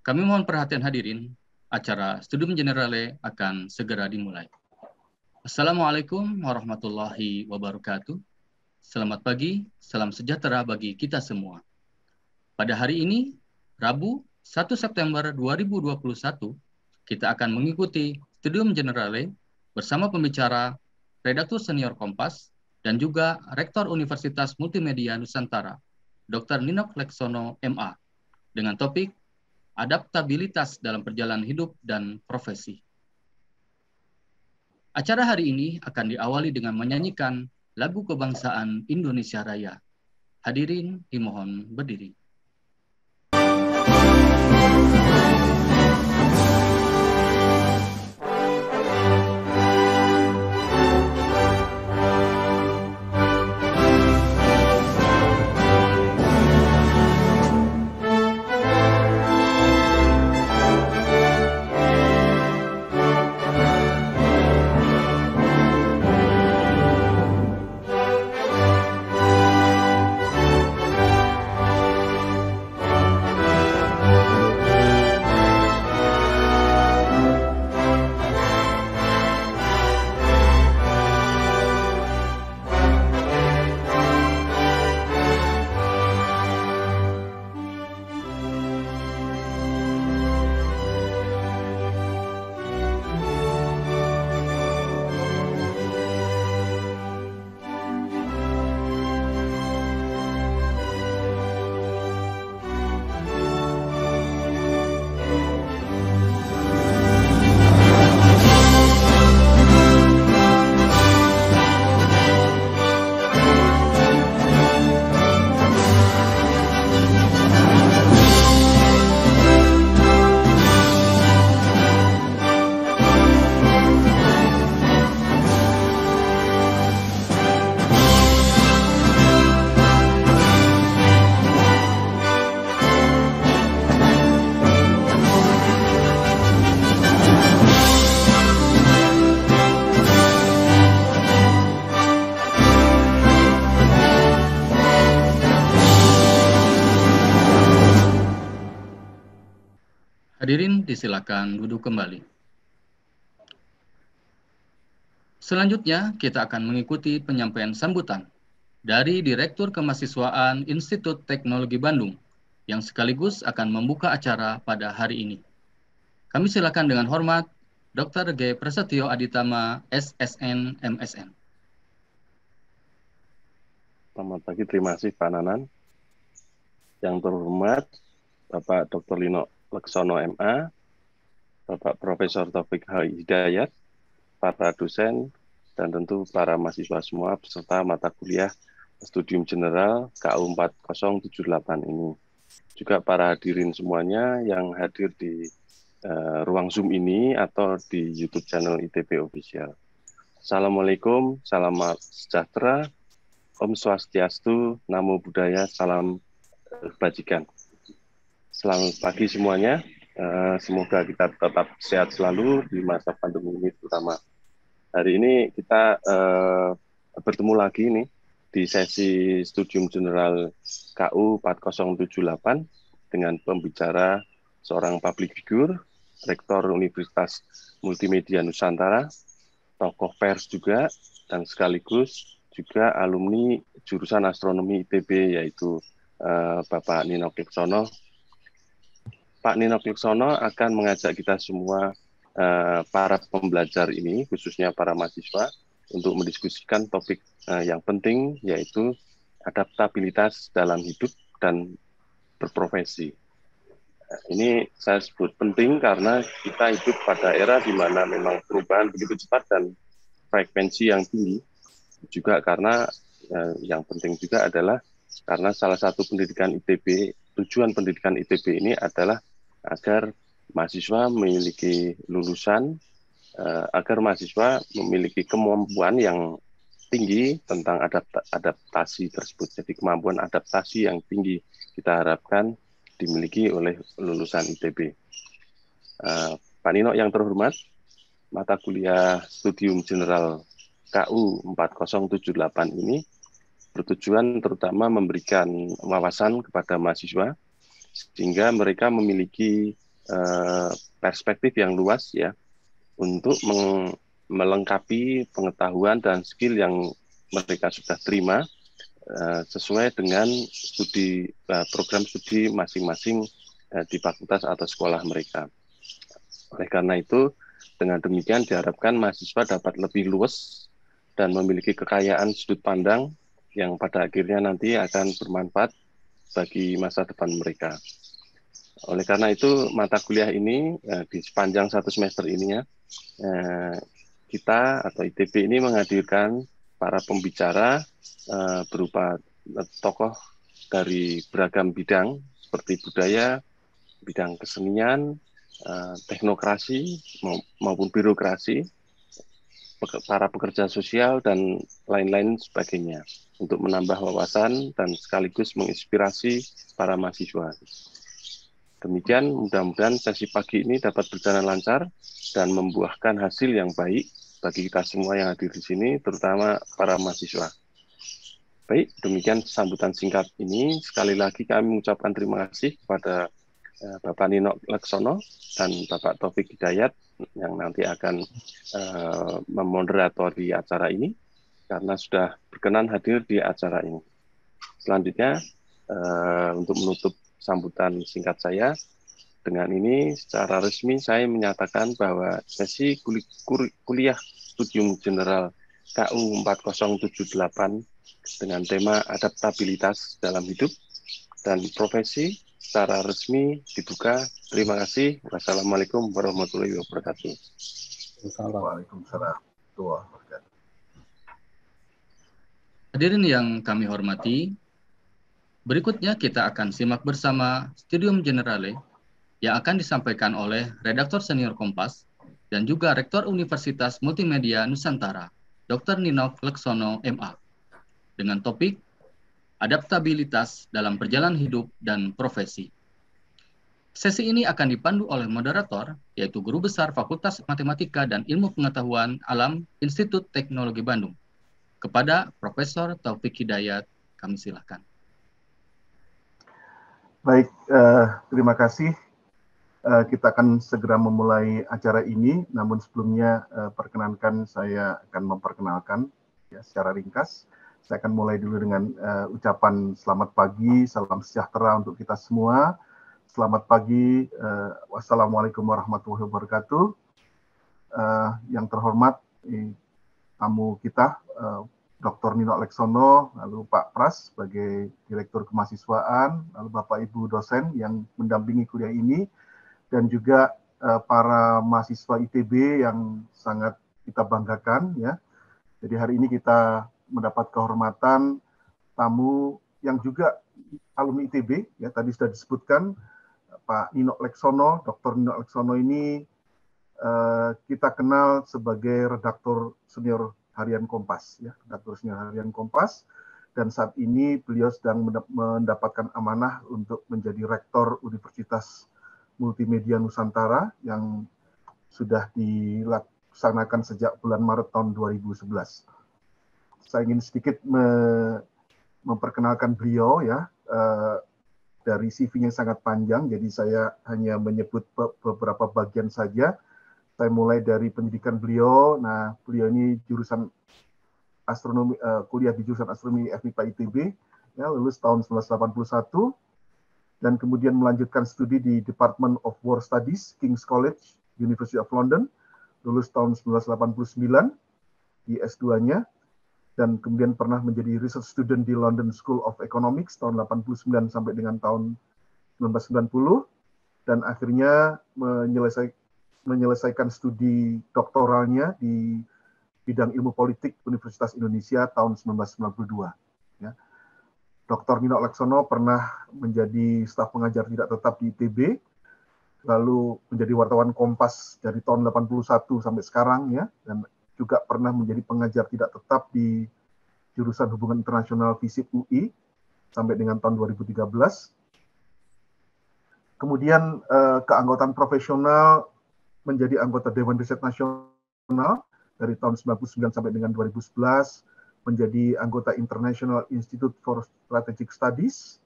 Kami mohon perhatian hadirin, acara Studium Generale akan segera dimulai. Assalamualaikum warahmatullahi wabarakatuh. Selamat pagi, salam sejahtera bagi kita semua. Pada hari ini, Rabu 1 September 2021, kita akan mengikuti Studium Generale bersama pembicara, Redaktur Senior Kompas, dan juga Rektor Universitas Multimedia Nusantara, Dr. Ninok Leksono, MA, dengan topik adaptabilitas dalam perjalanan hidup dan profesi. Acara hari ini akan diawali dengan menyanyikan lagu kebangsaan Indonesia Raya. Hadirin dimohon berdiri. Hadirin disilakan duduk kembali. Selanjutnya kita akan mengikuti penyampaian sambutan dari Direktur Kemahasiswaan Institut Teknologi Bandung yang sekaligus akan membuka acara pada hari ini. Kami silakan dengan hormat Dr. G. Prasetyo Aditama, SSN, MSN. Selamat pagi, terima kasih Pak Nanan. Yang terhormat Bapak Dr. Ninok Leksono, MA, Bapak Profesor Taufik H. Hidayat, para dosen, dan tentu para mahasiswa semua beserta mata kuliah Studium General KU 4078 ini. Juga para hadirin semuanya yang hadir di ruang Zoom ini atau di YouTube channel ITB Official. Assalamualaikum, salam sejahtera, Om Swastiastu, Namo Buddhaya, salam kebajikan. Selamat pagi semuanya, semoga kita tetap sehat selalu di masa pandemi ini terutama. Hari ini kita bertemu lagi nih di sesi Studium General KU 4078 dengan pembicara seorang public figure, Rektor Universitas Multimedia Nusantara, tokoh pers juga, dan sekaligus juga alumni jurusan astronomi ITB yaitu Bapak Ninok Leksono. Pak Ninok Leksono akan mengajak kita semua para pembelajar ini, khususnya para mahasiswa, untuk mendiskusikan topik yang penting, yaitu adaptabilitas dalam hidup dan berprofesi. Ini saya sebut penting karena kita hidup pada era di mana memang perubahan begitu cepat dan frekuensi yang tinggi. Juga karena yang penting juga adalah karena salah satu pendidikan ITB, tujuan pendidikan ITB ini adalah agar mahasiswa memiliki lulusan, agar mahasiswa memiliki kemampuan yang tinggi tentang adaptasi tersebut. Jadi kemampuan adaptasi yang tinggi kita harapkan dimiliki oleh lulusan ITB. Pak Ninok yang terhormat, mata kuliah Studium General KU 4078 ini bertujuan terutama memberikan wawasan kepada mahasiswa sehingga mereka memiliki perspektif yang luas ya untuk melengkapi pengetahuan dan skill yang mereka sudah terima sesuai dengan program studi masing-masing di fakultas atau sekolah mereka. Oleh karena itu, dengan demikian diharapkan mahasiswa dapat lebih luas dan memiliki kekayaan sudut pandang yang pada akhirnya nanti akan bermanfaat bagi masa depan mereka. Oleh karena itu, mata kuliah ini di sepanjang satu semester ini ya, kita atau ITB ini menghadirkan para pembicara berupa tokoh dari beragam bidang seperti budaya, bidang kesenian, teknokrasi maupun birokrasi, para pekerja sosial dan lain-lain sebagainya untuk menambah wawasan dan sekaligus menginspirasi para mahasiswa. Demikian mudah-mudahan sesi pagi ini dapat berjalan lancar dan membuahkan hasil yang baik bagi kita semua yang hadir di sini, terutama para mahasiswa. Baik, demikian sambutan singkat ini. Sekali lagi kami mengucapkan terima kasih kepada Bapak Nino Laksono dan Bapak Taufik Hidayat yang nanti akan memoderatori acara ini karena sudah berkenan hadir di acara ini. Selanjutnya, untuk menutup sambutan singkat saya, dengan ini secara resmi saya menyatakan bahwa sesi kuliah Studium General KU 4078 dengan tema adaptabilitas dalam hidup dan profesi secara resmi dibuka. Terima kasih. Wassalamualaikum warahmatullahi wabarakatuh. Waalaikumsalam. Hadirin yang kami hormati, berikutnya kita akan simak bersama Studium Generale yang akan disampaikan oleh Redaktor Senior Kompas dan juga Rektor Universitas Multimedia Nusantara, Dr. Ninok Laksono, MA, dengan topik adaptabilitas dalam perjalanan hidup dan profesi. Sesi ini akan dipandu oleh moderator, yaitu Guru Besar Fakultas Matematika dan Ilmu Pengetahuan Alam Institut Teknologi Bandung. Kepada Profesor Taufik Hidayat, kami silakan. Baik, terima kasih. Kita akan segera memulai acara ini, namun sebelumnya perkenankan saya akan memperkenalkan ya, secara ringkas. Saya akan mulai dulu dengan ucapan selamat pagi, salam sejahtera untuk kita semua. Selamat pagi, wassalamualaikum warahmatullahi wabarakatuh. Yang terhormat tamu kita, Dr. Nino Laksono, lalu Pak Pras sebagai Direktur Kemahasiswaan, lalu Bapak Ibu dosen yang mendampingi kuliah ini, dan juga para mahasiswa ITB yang sangat kita banggakan ya. Jadi hari ini kita mendapat kehormatan tamu yang juga alumni ITB ya, tadi sudah disebutkan Pak Nino Laksono. Dr. Nino Laksono ini kita kenal sebagai redaktur senior harian Kompas ya, redaktur senior harian Kompas, dan saat ini beliau sedang mendapatkan amanah untuk menjadi rektor Universitas Multimedia Nusantara yang sudah dilaksanakan sejak bulan Maret tahun 2011. Saya ingin sedikit memperkenalkan beliau ya, dari CV-nya sangat panjang, jadi saya hanya menyebut beberapa bagian saja. Saya mulai dari pendidikan beliau. Nah, beliau ini jurusan astronomi, kuliah di jurusan astronomi FMIPA ITB, ya, lulus tahun 1981. Dan kemudian melanjutkan studi di Department of War Studies, King's College, University of London, lulus tahun 1989 di S2-nya, dan kemudian pernah menjadi research student di London School of Economics tahun 89 sampai dengan tahun 1990, dan akhirnya menyelesaikan studi doktoralnya di bidang ilmu politik Universitas Indonesia tahun 1992. Ya. Dr. Nino Laksono pernah menjadi staf pengajar tidak tetap di ITB, lalu menjadi wartawan Kompas dari tahun 81 sampai sekarang ya, dan juga pernah menjadi pengajar tidak tetap di jurusan Hubungan Internasional FISIP UI sampai dengan tahun 2013. Kemudian keanggotaan profesional menjadi anggota Dewan Riset Nasional dari tahun 99 sampai dengan 2011, menjadi anggota International Institute for Strategic Studies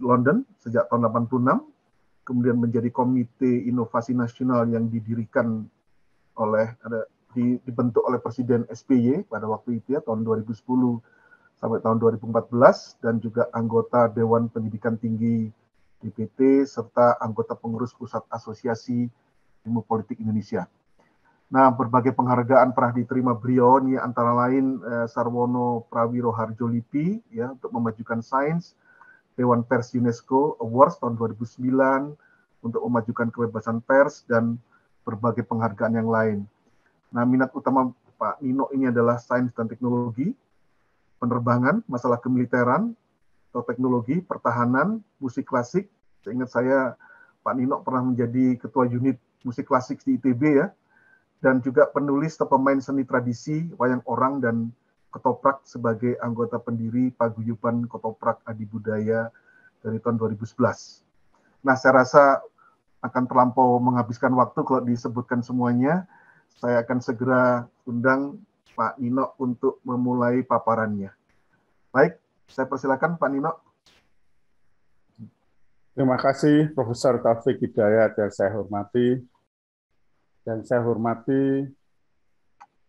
London sejak tahun 86, kemudian menjadi Komite Inovasi Nasional yang didirikan oleh dibentuk oleh Presiden SBY pada waktu itu ya, tahun 2010 sampai tahun 2014, dan juga anggota Dewan Pendidikan Tinggi DPT serta anggota pengurus Pusat Asosiasi Ilmu Politik Indonesia. Nah, berbagai penghargaan pernah diterima beliau, nih antara lain Sarwono Prawiro Harjolipi ya untuk memajukan sains, Dewan Pers UNESCO Awards tahun 2009 untuk memajukan kebebasan pers, dan berbagai penghargaan yang lain. Nah, minat utama Pak Nino ini adalah sains dan teknologi, penerbangan, masalah kemiliteran, atau teknologi, pertahanan, musik klasik. Seingat saya, Pak Nino pernah menjadi ketua unit musik klasik di ITB ya, dan juga penulis atau pemain seni tradisi, wayang orang, dan ketoprak sebagai anggota pendiri Paguyuban Ketoprak Adi Budaya dari tahun 2011. Nah, saya rasa akan terlampau menghabiskan waktu kalau disebutkan semuanya. Saya akan segera undang Pak Nino untuk memulai paparannya. Baik, saya persilakan Pak Nino. Terima kasih Profesor Taufik Hidayat yang saya hormati. Dan saya hormati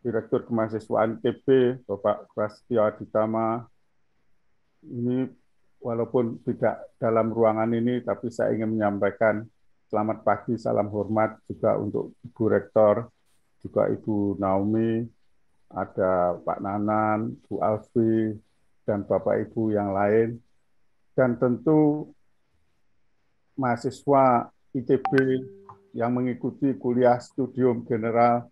Direktur Kemahasiswaan ITB, Bapak Prasetyo Aditama. Ini walaupun tidak dalam ruangan ini, tapi saya ingin menyampaikan selamat pagi, salam hormat juga untuk Ibu Rektor, juga Ibu Naomi, ada Pak Nanan, Bu Alfi, dan Bapak Ibu yang lain, dan tentu mahasiswa ITB yang mengikuti kuliah studium general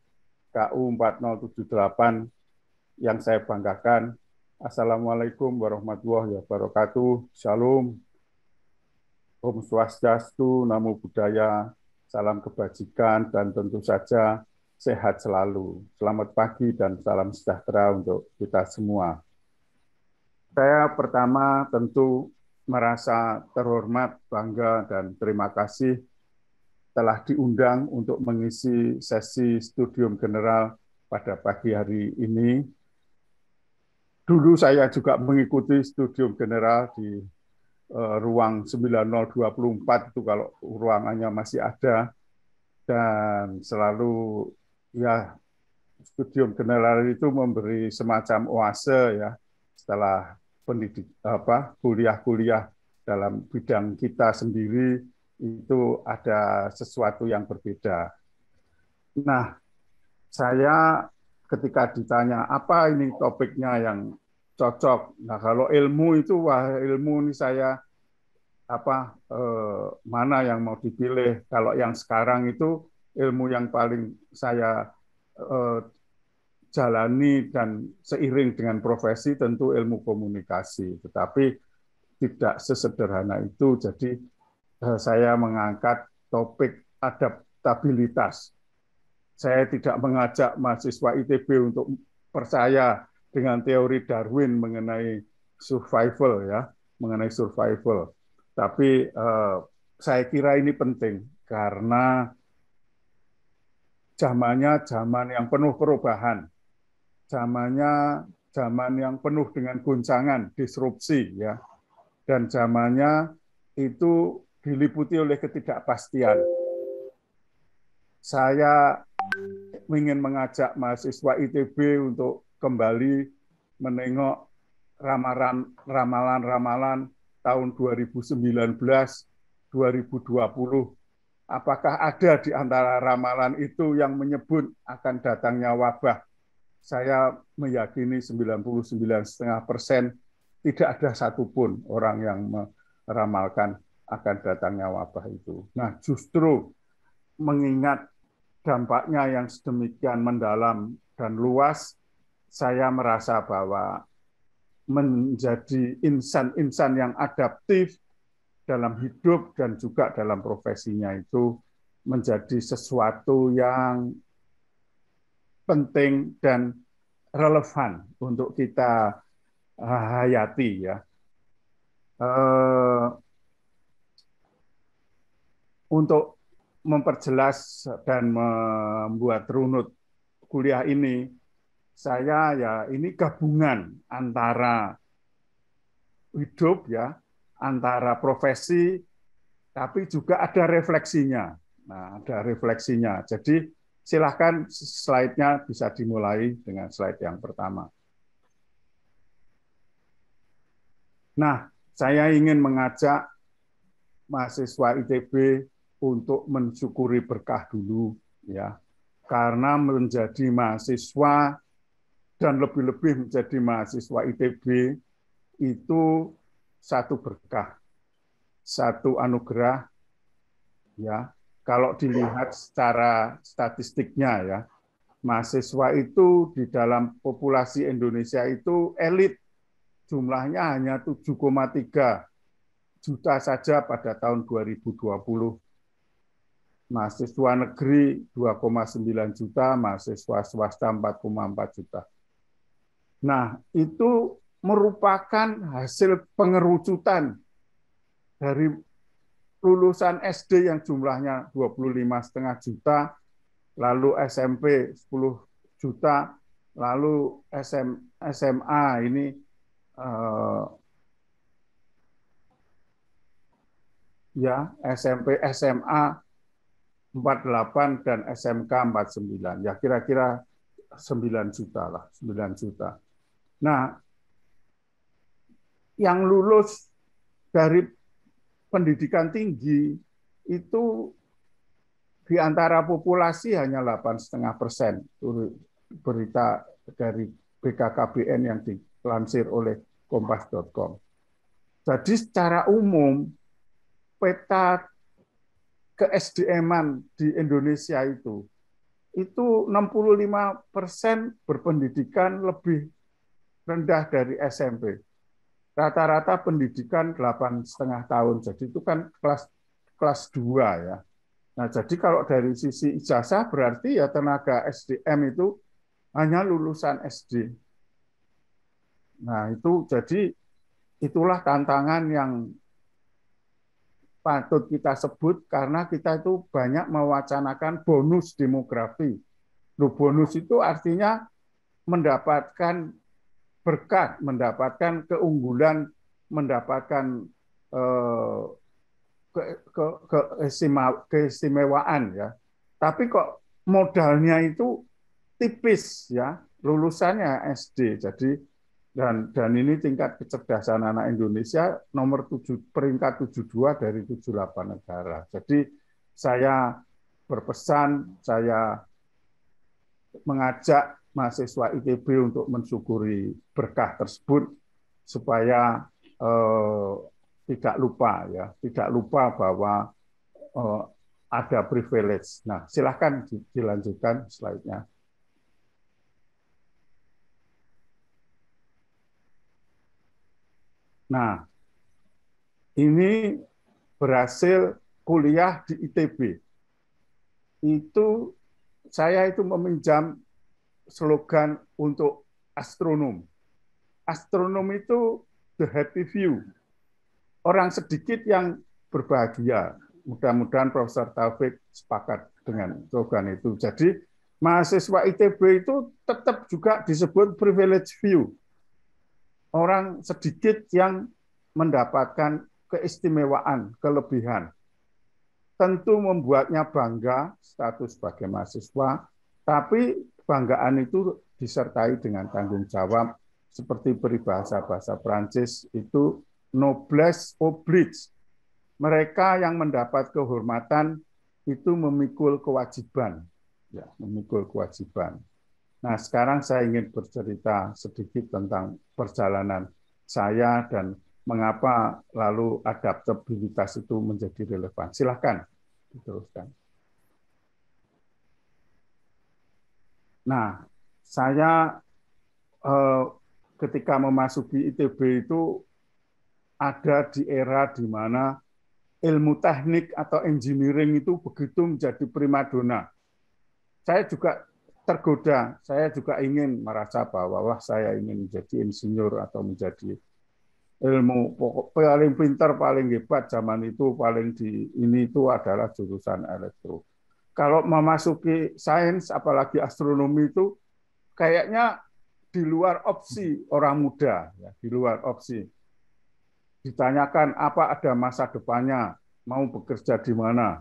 KU 4078 yang saya banggakan. Assalamualaikum warahmatullahi wabarakatuh. Shalom. Om Swastiastu, Namo Buddhaya, salam kebajikan, dan tentu saja sehat selalu. Selamat pagi dan salam sejahtera untuk kita semua. Saya pertama tentu merasa terhormat, bangga, dan terima kasih telah diundang untuk mengisi sesi studium general pada pagi hari ini. Dulu saya juga mengikuti studium general di ruang 9024 itu kalau ruangannya masih ada, dan selalu ya studium general itu memberi semacam oase ya setelah kuliah-kuliah dalam bidang kita sendiri itu ada sesuatu yang berbeda. Nah, saya ketika ditanya apa ini topiknya yang cocok. Nah, kalau ilmu itu ilmu ini saya mana yang mau dipilih. Kalau yang sekarang itu ilmu yang paling saya jalani dan seiring dengan profesi tentu ilmu komunikasi, tetapi tidak sesederhana itu. Jadi saya mengangkat topik adaptabilitas. Saya tidak mengajak mahasiswa ITB untuk percaya dengan teori Darwin mengenai survival ya, mengenai survival. Tapi saya kira ini penting karena zamannya zaman yang penuh perubahan, zamannya zaman yang penuh dengan goncangan, disrupsi ya, dan zamannya itu diliputi oleh ketidakpastian. Saya ingin mengajak mahasiswa ITB untuk kembali menengok ramalan-ramalan tahun 2019, 2020. Apakah ada di antara ramalan itu yang menyebut akan datangnya wabah? Saya meyakini 99,5% tidak ada satupun orang yang meramalkan akan datangnya wabah itu. Nah, justru mengingat dampaknya yang sedemikian mendalam dan luas, saya merasa bahwa menjadi insan-insan yang adaptif dalam hidup dan juga dalam profesinya itu menjadi sesuatu yang penting dan relevan untuk kita hayati ya. Untuk memperjelas dan membuat runut kuliah ini, saya ya ini gabungan antara hidup ya, antara profesi tapi juga ada refleksinya. Nah, ada refleksinya. Jadi silahkan slide-nya bisa dimulai dengan slide yang pertama. Nah, saya ingin mengajak mahasiswa ITB untuk mensyukuri berkah dulu, ya, karena menjadi mahasiswa dan lebih-lebih menjadi mahasiswa ITB itu satu berkah, satu anugerah, ya. Kalau dilihat secara statistiknya, ya, mahasiswa itu di dalam populasi Indonesia itu elit, jumlahnya hanya 7,3 juta saja pada tahun 2020. Mahasiswa negeri 2,9 juta, mahasiswa swasta 4,4 juta. Nah, itu merupakan hasil pengerucutan dari lulusan SD yang jumlahnya 25,5 juta, lalu SMP 10 juta, lalu SMA ini ya SMP SMA 48 dan SMK 49. Ya kira-kira 9 juta lah, 9 juta. Nah, yang lulus dari pendidikan tinggi itu di antara populasi hanya 8,5%. Berita dari BKKBN yang dilansir oleh kompas.com. Jadi secara umum peta ke-SDM-an di Indonesia itu 65% berpendidikan lebih rendah dari SMP. Rata-rata pendidikan 8,5 tahun. Jadi itu kan kelas 2 ya. Nah, jadi kalau dari sisi ijazah berarti ya tenaga SDM itu hanya lulusan SD. Nah, itu jadi itulah tantangan yang patut kita sebut karena kita itu banyak mewacanakan bonus demografi. Bonus itu artinya mendapatkan berkat, mendapatkan keunggulan, mendapatkan keistimewaan ya. Tapi kok modalnya itu tipis ya, lulusannya SD. Jadi dan ini tingkat kecerdasan anak Indonesia nomor 7, peringkat 72 dari 78 negara. Jadi saya berpesan, saya mengajak mahasiswa ITB untuk mensyukuri berkah tersebut supaya tidak lupa ya, tidak lupa bahwa ada privilege. Nah, silahkan dilanjutkan slide-nya. Nah, ini berhasil kuliah di ITB. Itu saya itu meminjam slogan untuk astronom. Astronom itu the happy few. Orang sedikit yang berbahagia. Mudah-mudahan Profesor Taufik sepakat dengan slogan itu. Jadi mahasiswa ITB itu tetap juga disebut privilege few. Orang sedikit yang mendapatkan keistimewaan, kelebihan. Tentu membuatnya bangga status sebagai mahasiswa, tapi banggaan itu disertai dengan tanggung jawab seperti peribahasa bahasa Prancis itu noblesse oblige. Mereka yang mendapat kehormatan itu memikul kewajiban, ya, memikul kewajiban. Nah, sekarang saya ingin bercerita sedikit tentang perjalanan saya dan mengapa lalu adaptabilitas itu menjadi relevan. Silahkan diteruskan. Nah, saya ketika memasuki ITB itu ada di era di mana ilmu teknik atau engineering itu begitu menjadi primadona. Saya juga tergoda, saya juga ingin merasa bahwa wah saya ingin menjadi insinyur atau menjadi ilmu paling pintar, paling hebat zaman itu, paling di ini itu adalah jurusan elektro. Kalau memasuki sains, apalagi astronomi itu kayaknya di luar opsi orang muda, ya, di luar opsi. Ditanyakan apa ada masa depannya. mau bekerja di mana.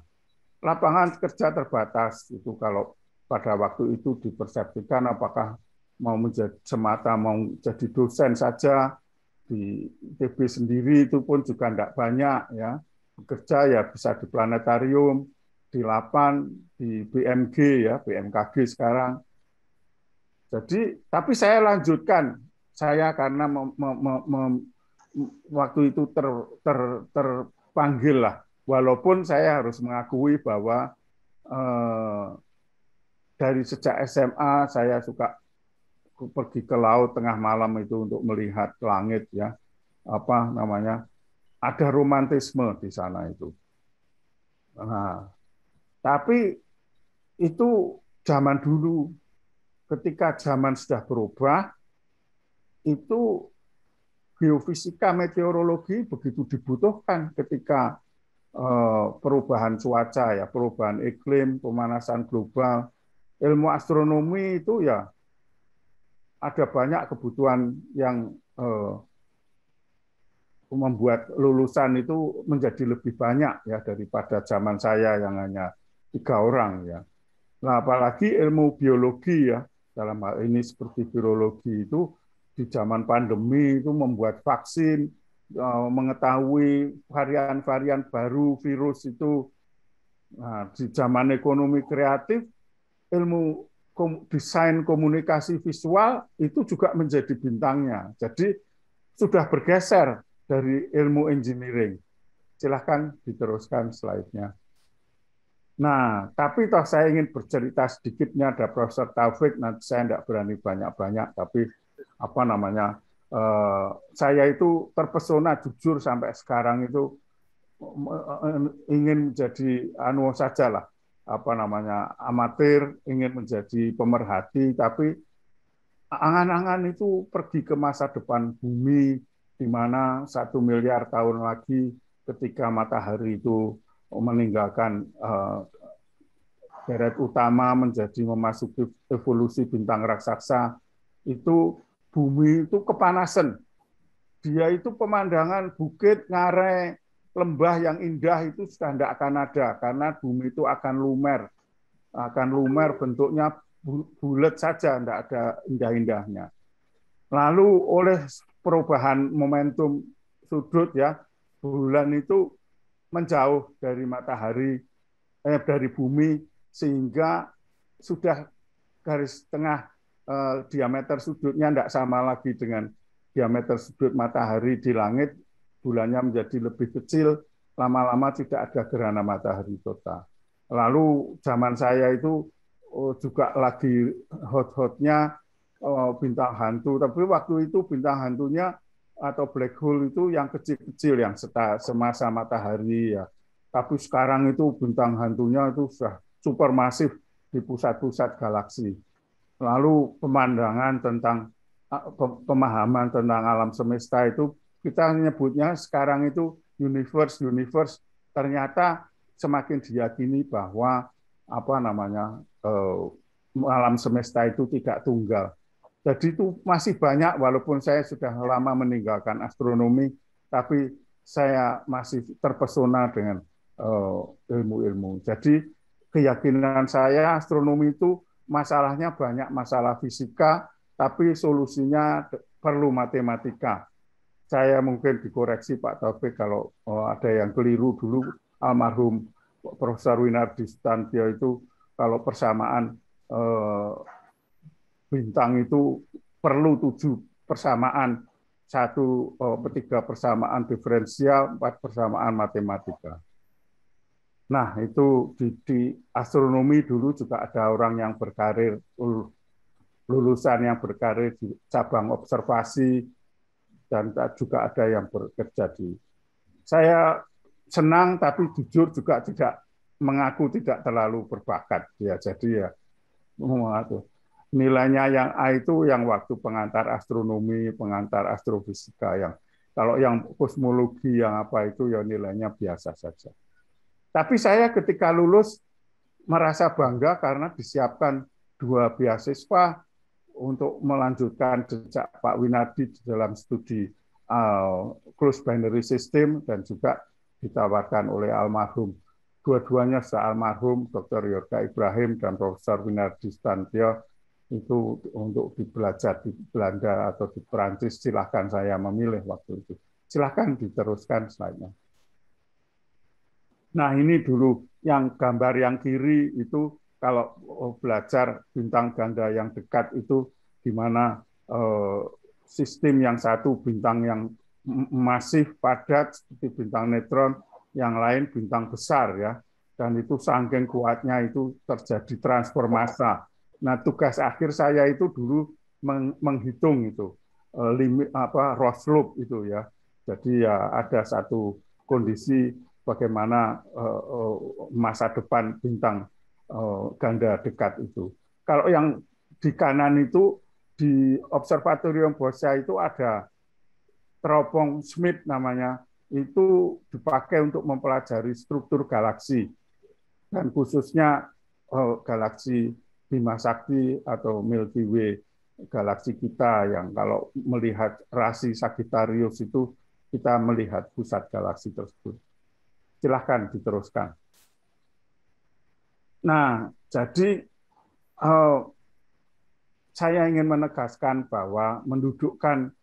Lapangan kerja terbatas itu kalau pada waktu itu dipersepsikan apakah mau menjadi semata mau jadi dosen saja di ITB sendiri itu pun juga tidak banyak ya. Bekerja ya bisa di planetarium, di LAPAN, di BMG ya, BMKG sekarang. Jadi tapi saya lanjutkan saya karena waktu itu terpanggil lah. Walaupun saya harus mengakui bahwa dari sejak SMA saya suka pergi ke laut tengah malam itu untuk melihat langit ya, apa namanya, ada romantisme di sana itu. Nah, tapi itu zaman dulu. Ketika zaman sudah berubah, itu geofisika meteorologi begitu dibutuhkan ketika perubahan cuaca ya, perubahan iklim, pemanasan global. Ilmu astronomi itu ya ada banyak kebutuhan yang membuat lulusan itu menjadi lebih banyak ya daripada zaman saya yang hanya 3 orang ya. Nah, apalagi ilmu biologi ya, dalam hal ini seperti virologi itu di zaman pandemi itu membuat vaksin, mengetahui varian-varian baru virus itu. Nah, di zaman ekonomi kreatif, ilmu desain komunikasi visual itu juga menjadi bintangnya. Jadi sudah bergeser dari ilmu engineering. Silahkan diteruskan slide-nya. Nah, tapi toh saya ingin bercerita sedikitnya, ada Profesor Taufik, nanti saya tidak berani banyak-banyak, tapi apa namanya, saya itu terpesona jujur sampai sekarang itu ingin menjadi saja lah, apa namanya, amatir, ingin menjadi pemerhati, tapi angan-angan itu pergi ke masa depan bumi, di mana 1 miliar tahun lagi ketika matahari itu meninggalkan deret utama menjadi memasuki evolusi bintang raksasa, itu bumi itu kepanasan. Dia itu pemandangan bukit, ngarai, lembah yang indah itu sudah tidak akan ada, karena bumi itu akan lumer bentuknya bulat saja, tidak ada indah-indahnya. Lalu oleh perubahan momentum sudut ya, bulan itu menjauh dari matahari, dari bumi, sehingga sudah garis tengah diameter sudutnya tidak sama lagi dengan diameter sudut matahari di langit, bulannya menjadi lebih kecil, lama-lama tidak ada gerhana matahari total. Lalu zaman saya itu juga lagi hot-hotnya bintang hantu, tapi waktu itu bintang hantunya atau black hole itu yang kecil-kecil, yang semasa matahari ya. Tapi sekarang itu bintang hantunya itu sudah supermasif di pusat-pusat galaksi. Lalu pemandangan tentang pemahaman tentang alam semesta itu kita menyebutnya sekarang itu universe. Ternyata semakin diyakini bahwa apa namanya alam semesta itu tidak tunggal. Jadi itu masih banyak, walaupun saya sudah lama meninggalkan astronomi, tapi saya masih terpesona dengan ilmu-ilmu. Jadi keyakinan saya astronomi itu masalahnya banyak masalah fisika, tapi solusinya perlu matematika. Saya mungkin dikoreksi Pak Taufik kalau ada yang keliru dulu, almarhum Profesor Winardi Sutantio itu kalau persamaan bintang itu perlu 7 persamaan, 3 persamaan diferensial, 4 persamaan matematika. Nah, itu di astronomi dulu juga ada orang yang berkarir, lulusan yang berkarir di cabang observasi, dan juga ada yang bekerja di. Saya senang, tapi jujur juga tidak mengaku tidak terlalu berbakat. Ya, jadi ya nilainya yang A itu yang waktu pengantar astronomi, pengantar astrofisika, yang kalau yang kosmologi yang apa itu ya nilainya biasa saja. Tapi saya ketika lulus merasa bangga karena disiapkan 2 beasiswa untuk melanjutkan jejak Pak Winardi di dalam studi closed binary system dan juga ditawarkan oleh almarhum. Dua-duanya almarhum, Dr. Yorga Ibrahim dan Profesor Winardi Sutantio, itu untuk belajar di Belanda atau di Perancis. Silahkan, saya memilih waktu itu. Silahkan diteruskan slide-nya. Nah, ini dulu yang gambar yang kiri itu kalau belajar bintang ganda yang dekat itu di mana sistem yang satu bintang yang masif padat seperti bintang neutron, yang lain bintang besar ya. Dan itu saking kuatnya itu terjadi transfer massa. Nah, tugas akhir saya itu dulu menghitung itu limit Ross-Loop itu ya. Jadi ya ada satu kondisi bagaimana masa depan bintang ganda dekat itu. Kalau yang di kanan itu di Observatorium Boscha itu ada teropong Schmidt namanya, itu dipakai untuk mempelajari struktur galaksi dan khususnya galaksi Bima Sakti atau Milky Way, galaksi kita yang kalau melihat rasi Sagittarius itu kita melihat pusat galaksi tersebut. Silahkan diteruskan. Nah, jadi saya ingin menegaskan bahwa mendudukkan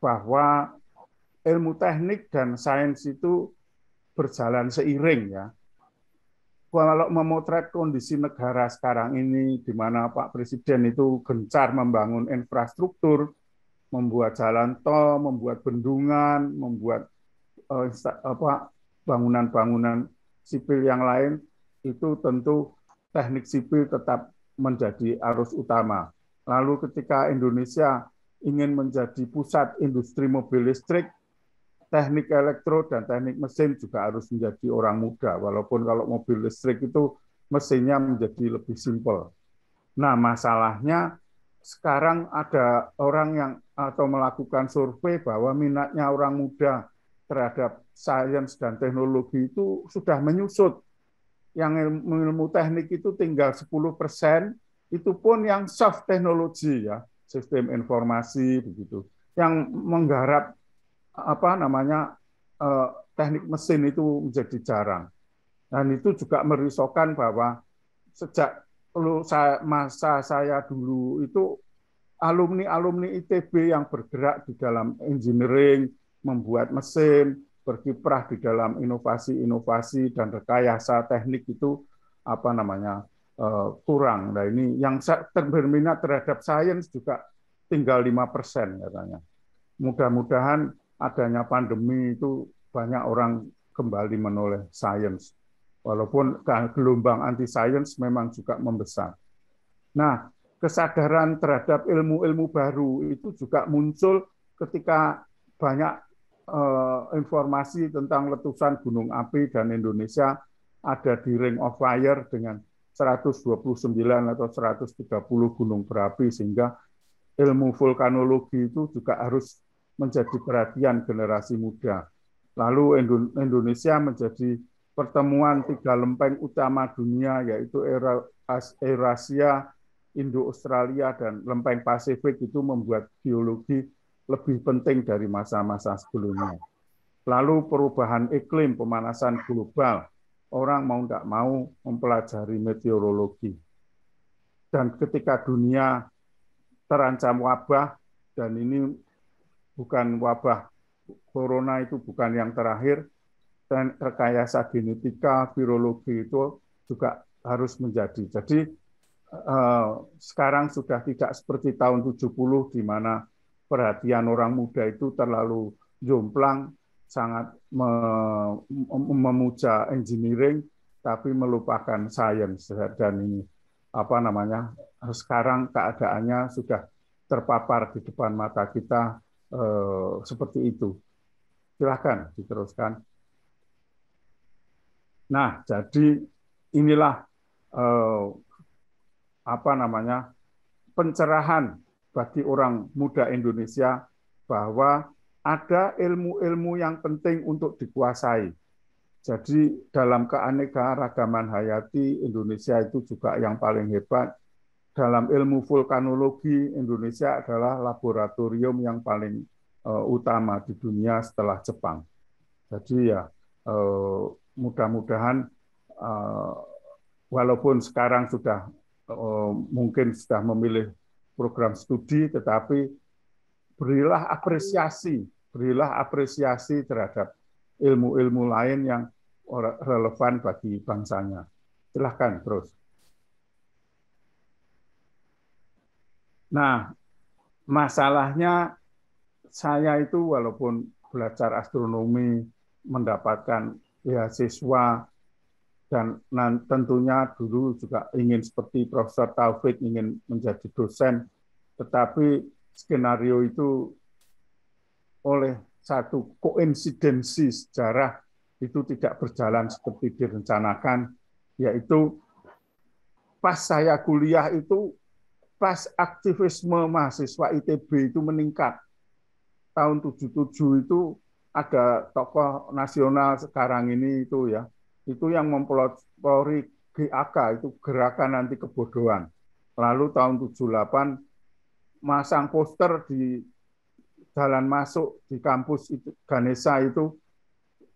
bahwa ilmu teknik dan sains itu berjalan seiring ya. Kalau memotret kondisi negara sekarang ini di mana Pak Presiden itu gencar membangun infrastruktur, membuat jalan tol, membuat bendungan, membuat bangunan-bangunan sipil yang lain, itu tentu teknik sipil tetap menjadi arus utama. Lalu ketika Indonesia ingin menjadi pusat industri mobil listrik, teknik elektro dan teknik mesin juga harus menjadi orang muda, walaupun kalau mobil listrik itu mesinnya menjadi lebih simpel. Nah, masalahnya sekarang ada orang yang atau melakukan survei bahwa minatnya orang muda terhadap sains dan teknologi itu sudah menyusut. Yang ilmu teknik itu tinggal 10%, itu pun yang soft teknologi ya, sistem informasi begitu. Yang menggarap teknik mesin itu menjadi jarang. Dan itu juga merisaukan bahwa sejak masa saya dulu itu alumni ITB yang bergerak di dalam engineering, membuat mesin, berkiprah di dalam inovasi-inovasi dan rekayasa teknik itu kurang. Nah, ini yang berminat terhadap sains juga tinggal 5% katanya. Mudah-mudahan adanya pandemi itu banyak orang kembali menoleh sains. Walaupun gelombang anti-sains memang juga membesar. Nah, kesadaran terhadap ilmu-ilmu baru itu juga muncul ketika banyak informasi tentang letusan gunung api dan Indonesia ada di Ring of Fire dengan 129 atau 130 gunung berapi, sehingga ilmu vulkanologi itu juga harus menjadi perhatian generasi muda. Lalu Indonesia menjadi pertemuan 3 lempeng utama dunia, yaitu Eurasia, Indo-Australia, dan lempeng Pasifik, itu membuat geologi lebih penting dari masa-masa sebelumnya. Lalu perubahan iklim, pemanasan global, orang mau tidak mau mempelajari meteorologi. Dan ketika dunia terancam wabah, dan ini bukan wabah corona, itu bukan yang terakhir, dan rekayasa genetika, virologi itu juga harus menjadi. Jadi sekarang sudah tidak seperti tahun 70 di mana perhatian orang muda itu terlalu jomplang, sangat memuja engineering, tapi melupakan sains. Dan ini sekarang keadaannya sudah terpapar di depan mata kita seperti itu. Silakan diteruskan. Nah, jadi inilah pencerahan bagi orang muda Indonesia bahwa ada ilmu-ilmu yang penting untuk dikuasai. Jadi dalam keanekaragaman hayati, Indonesia itu juga yang paling hebat. Dalam ilmu vulkanologi, Indonesia adalah laboratorium yang paling utama di dunia setelah Jepang. Jadi ya, mudah-mudahan walaupun sekarang sudah mungkin sudah memilih program studi, tetapi berilah apresiasi terhadap ilmu-ilmu lain yang relevan bagi bangsanya. Silahkan terus. Nah, masalahnya saya itu walaupun belajar astronomi, mendapatkan beasiswa, dan tentunya dulu juga ingin seperti Profesor Taufik, ingin menjadi dosen, tetapi skenario itu oleh satu koinsidensi sejarah itu tidak berjalan seperti direncanakan, yaitu pas saya kuliah itu, pas aktivisme mahasiswa ITB itu meningkat. Tahun 77 itu ada tokoh nasional sekarang ini itu ya, itu yang mempelopori GAK, itu gerakan anti kebodohan. Lalu tahun 78 masang poster di jalan masuk di kampus itu, Ganesha itu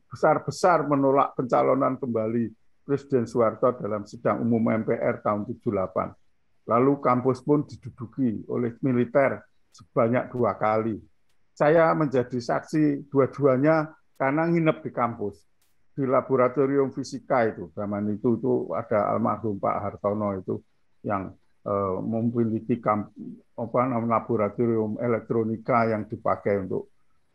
besar-besar menolak pencalonan kembali Presiden Soeharto dalam sidang umum MPR tahun 78. Lalu kampus pun diduduki oleh militer sebanyak 2 kali. Saya menjadi saksi dua-duanya karena nginep di kampus. Di laboratorium fisika itu, zaman itu ada almarhum Pak Hartono itu yang memiliki laboratorium elektronika yang dipakai untuk.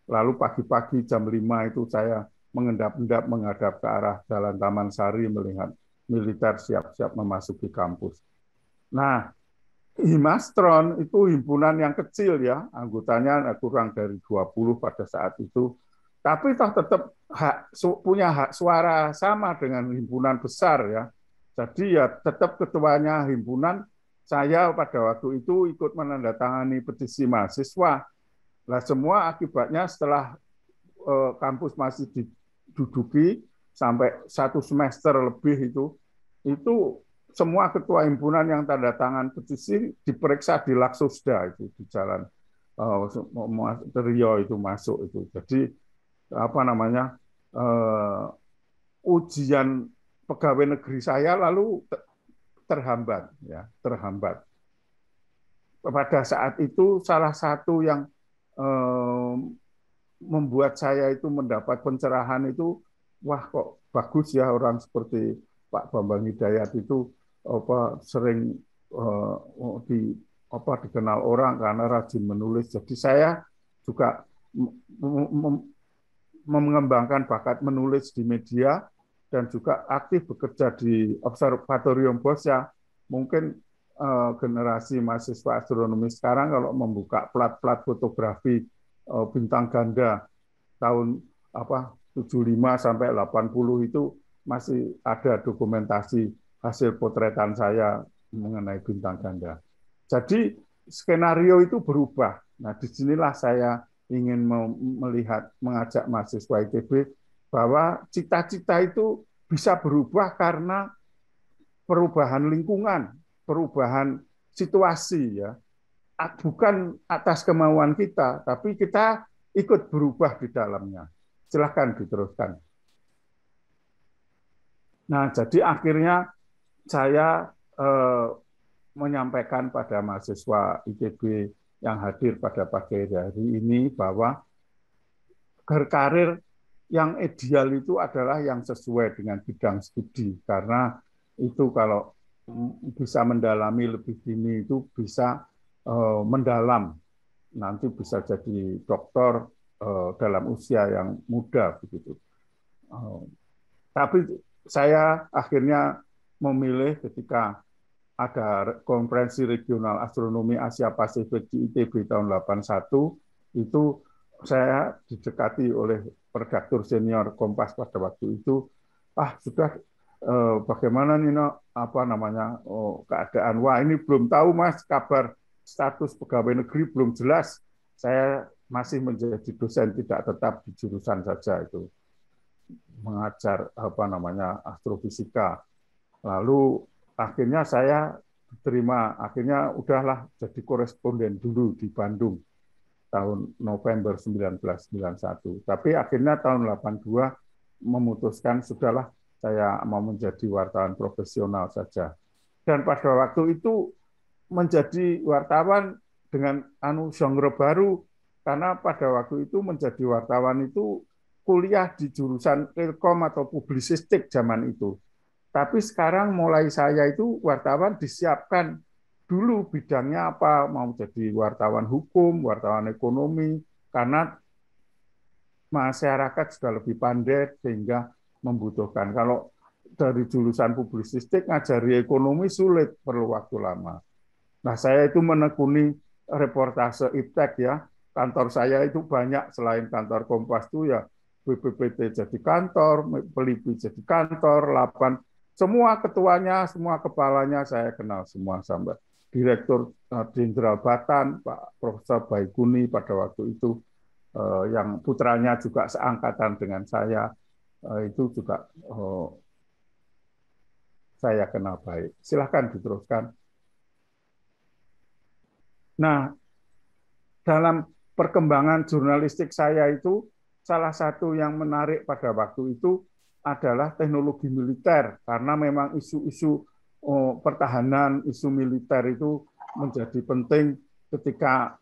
Lalu pagi-pagi jam 5 itu saya mengendap-endap menghadap ke arah Jalan Taman Sari melihat militer siap-siap memasuki kampus. Nah, Himastron itu himpunan yang kecil ya, anggotanya kurang dari 20 pada saat itu, tapi toh tetap punya hak suara sama dengan himpunan besar ya. Jadi ya tetap ketuanya himpunan, saya pada waktu itu ikut menandatangani petisi mahasiswa. Nah, semua akibatnya setelah kampus masih diduduki sampai 1 semester lebih itu semua ketua himpunan yang tanda tangan petisi diperiksa di Laksosda itu di jalan Rio itu masuk itu. Jadi ujian pegawai negeri saya lalu terhambat. Pada saat itu salah satu yang membuat saya itu mendapat pencerahan itu, wah kok bagus ya orang seperti Pak Bambang Hidayat itu sering dikenal orang karena rajin menulis. Jadi saya juga mengembangkan bakat menulis di media dan juga aktif bekerja di Observatorium Boscha. Mungkin generasi mahasiswa astronomi sekarang kalau membuka plat-plat fotografi bintang ganda tahun 75 sampai 80 itu masih ada dokumentasi hasil potretan saya mengenai bintang ganda. Jadi skenario itu berubah. Nah, disinilah saya ingin mengajak mahasiswa ITB bahwa cita-cita itu bisa berubah karena perubahan lingkungan, perubahan situasi ya. Bukan atas kemauan kita, tapi kita ikut berubah di dalamnya. Silahkan diteruskan. Nah, jadi akhirnya saya menyampaikan pada mahasiswa ITB yang hadir pada pagi hari ini bahwa berkarir yang ideal itu adalah yang sesuai dengan bidang studi, karena itu kalau bisa mendalami lebih dini itu bisa mendalam, nanti bisa jadi doktor dalam usia yang muda begitu. Tapi saya akhirnya memilih ketika ada konferensi regional astronomi Asia Pasifik di ITB tahun 81, itu saya didekati oleh redaktur senior Kompas pada waktu itu, sudah bagaimana Nino keadaan, wah ini belum tahu Mas, kabar status pegawai negeri belum jelas, saya masih menjadi dosen tidak tetap di jurusan saja itu, mengajar astrofisika. Lalu akhirnya saya diterima, akhirnya udahlah jadi koresponden dulu di Bandung tahun November 1991. Tapi akhirnya tahun 82 memutuskan sudahlah saya mau menjadi wartawan profesional saja. Dan pada waktu itu menjadi wartawan dengan genre baru, karena pada waktu itu menjadi wartawan itu kuliah di jurusan ilkom atau publisistik zaman itu. Tapi sekarang mulai saya itu wartawan disiapkan dulu bidangnya apa, mau jadi wartawan hukum, wartawan ekonomi, karena masyarakat sudah lebih pandai sehingga membutuhkan. Kalau dari jurusan publisistik ngajari ekonomi sulit, perlu waktu lama. Nah, saya itu menekuni reportase iptek ya. Kantor saya itu banyak, selain kantor Kompas itu ya BPPT jadi kantor, Pelipi jadi kantor, Lapan, semua ketuanya, semua kepalanya saya kenal semua, sampai Direktur Jenderal Batan, Pak Profesor Baikuni pada waktu itu, yang putranya juga seangkatan dengan saya, itu juga saya kenal baik. Silahkan diteruskan. Nah, dalam perkembangan jurnalistik saya itu, salah satu yang menarik pada waktu itu adalah teknologi militer, karena memang isu-isu pertahanan, isu militer itu menjadi penting ketika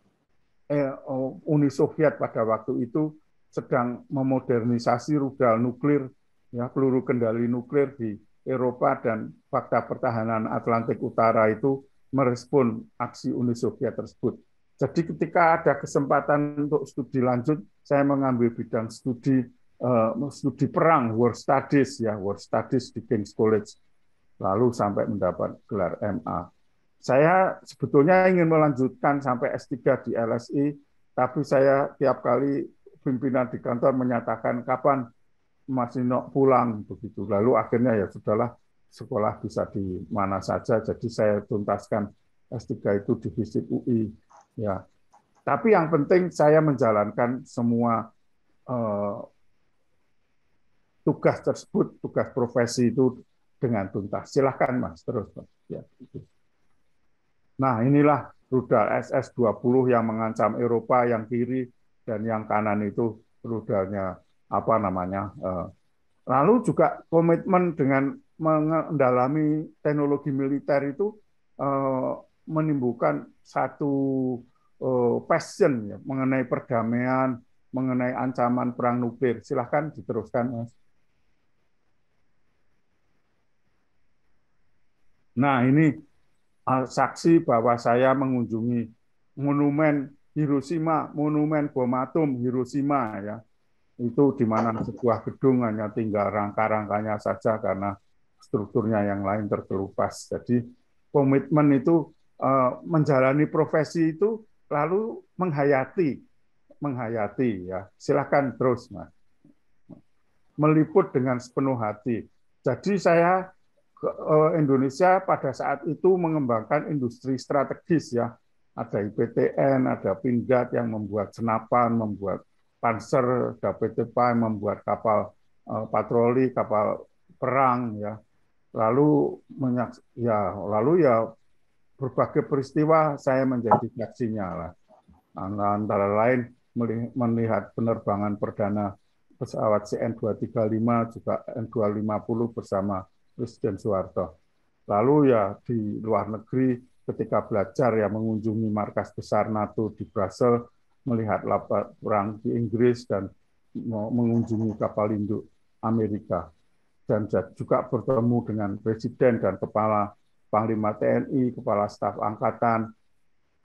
Uni Soviet pada waktu itu sedang memodernisasi rudal nuklir, ya, peluru kendali nuklir di Eropa, dan Fakta Pertahanan Atlantik Utara itu merespon aksi Uni Soviet tersebut. Jadi ketika ada kesempatan untuk studi lanjut, saya mengambil bidang studi perang, War Studies, ya, War Studies di King's College, lalu sampai mendapat gelar MA. Saya sebetulnya ingin melanjutkan sampai S3 di LSI, tapi saya tiap kali pimpinan di kantor menyatakan kapan Mas Nino pulang begitu. Lalu akhirnya ya sudahlah, sekolah bisa di mana saja. Jadi saya tuntaskan S3 itu di FISIP UI. Ya. Tapi yang penting saya menjalankan semua tugas tersebut, tugas profesi itu dengan tuntas. Silahkan Mas, terus. Ya, gitu. Nah, inilah rudal SS-20 yang mengancam Eropa, yang kiri, dan yang kanan itu rudalnya apa namanya. Lalu juga komitmen dengan mendalami teknologi militer itu menimbulkan satu passion ya, mengenai perdamaian, mengenai ancaman perang nuklir. Silahkan diteruskan, Mas. Nah, ini saksi bahwa saya mengunjungi monumen Hiroshima, monumen bom atom Hiroshima, ya. Itu di mana sebuah gedung hanya tinggal rangka-rangkanya saja karena strukturnya yang lain terkelupas. Jadi komitmen itu menjalani profesi itu lalu menghayati, ya. Silakan terus, Mas. Meliput dengan sepenuh hati. Jadi saya Indonesia pada saat itu mengembangkan industri strategis, ya. Ada IPTN, ada Pindad yang membuat senapan, membuat panser, ada PT PAI membuat kapal patroli, kapal perang, ya. Lalu berbagai peristiwa saya menjadi saksinya lah. Antara lain melihat penerbangan perdana pesawat CN-235 juga N-250 bersama Presiden Soeharto. Lalu ya di luar negeri ketika belajar ya mengunjungi markas besar NATO di Brussels, melihat perang di Inggris dan mengunjungi kapal induk Amerika. Dan juga bertemu dengan Presiden dan Kepala Panglima TNI, Kepala Staf Angkatan,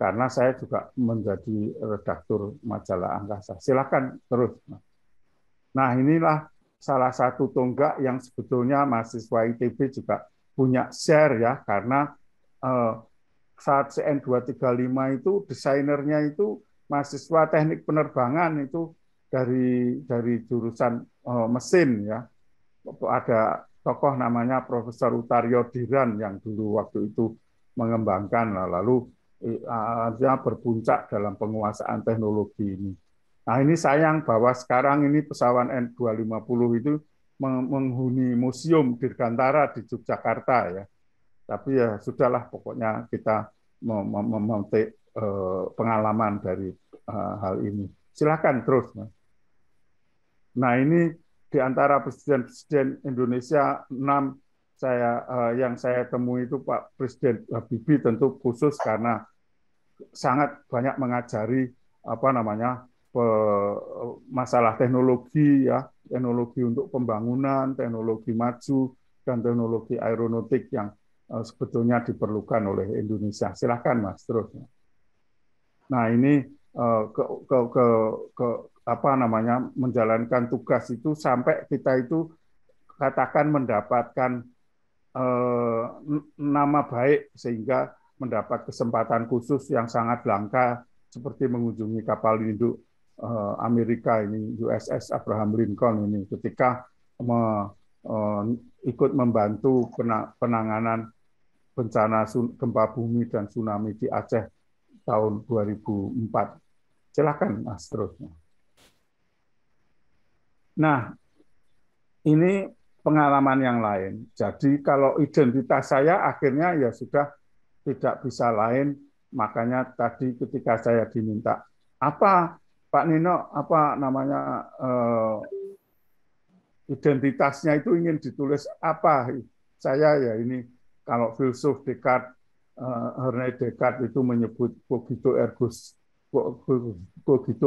karena saya juga menjadi redaktur majalah Angkasa. Silakan terus. Nah, inilah salah satu tonggak yang sebetulnya mahasiswa ITB juga punya share, ya, karena saat CN-235 itu desainernya itu mahasiswa teknik penerbangan itu dari jurusan mesin, ya. Ada tokoh namanya Profesor Utario Diran yang dulu waktu itu mengembangkan, lalu artinya berpuncak dalam penguasaan teknologi ini. Nah, ini sayang bahwa sekarang ini pesawat N-250 itu menghuni Museum Dirgantara di Yogyakarta, ya. Tapi ya sudahlah, pokoknya kita memetik pengalaman dari hal ini. Silakan terus, Mas. Nah, ini di antara presiden-presiden Indonesia 6 yang saya temui itu Pak Presiden Habibie tentu khusus karena sangat banyak mengajari masalah teknologi ya, teknologi untuk pembangunan, teknologi maju dan teknologi aeronautik yang sebetulnya diperlukan oleh Indonesia. Silakan Mas terus. Nah ini menjalankan tugas itu sampai kita itu katakan mendapatkan nama baik sehingga mendapat kesempatan khusus yang sangat langka seperti mengunjungi kapal induk Amerika ini USS Abraham Lincoln ini ketika ikut membantu penanganan bencana gempa bumi dan tsunami di Aceh tahun 2004. Silakan Mas terusnya. Nah, ini pengalaman yang lain. Jadi kalau identitas saya akhirnya ya sudah tidak bisa lain, makanya tadi ketika saya diminta, apa Pak Nino, identitasnya itu ingin ditulis apa? Saya ya ini kalau filsuf Descartes, René Descartes itu menyebut cogito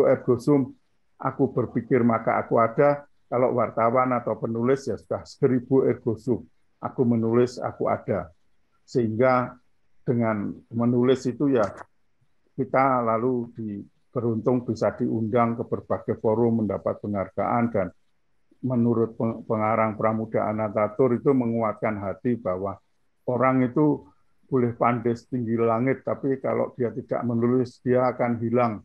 ergo sum, aku berpikir maka aku ada. Kalau wartawan atau penulis ya sudah 1000 ergo sum, aku menulis aku ada. Sehingga dengan menulis itu ya kita lalu beruntung bisa diundang ke berbagai forum mendapat penghargaan dan menurut pengarang Pramudia Anantatur itu menguatkan hati bahwa orang itu boleh pandai setinggi langit tapi kalau dia tidak menulis dia akan hilang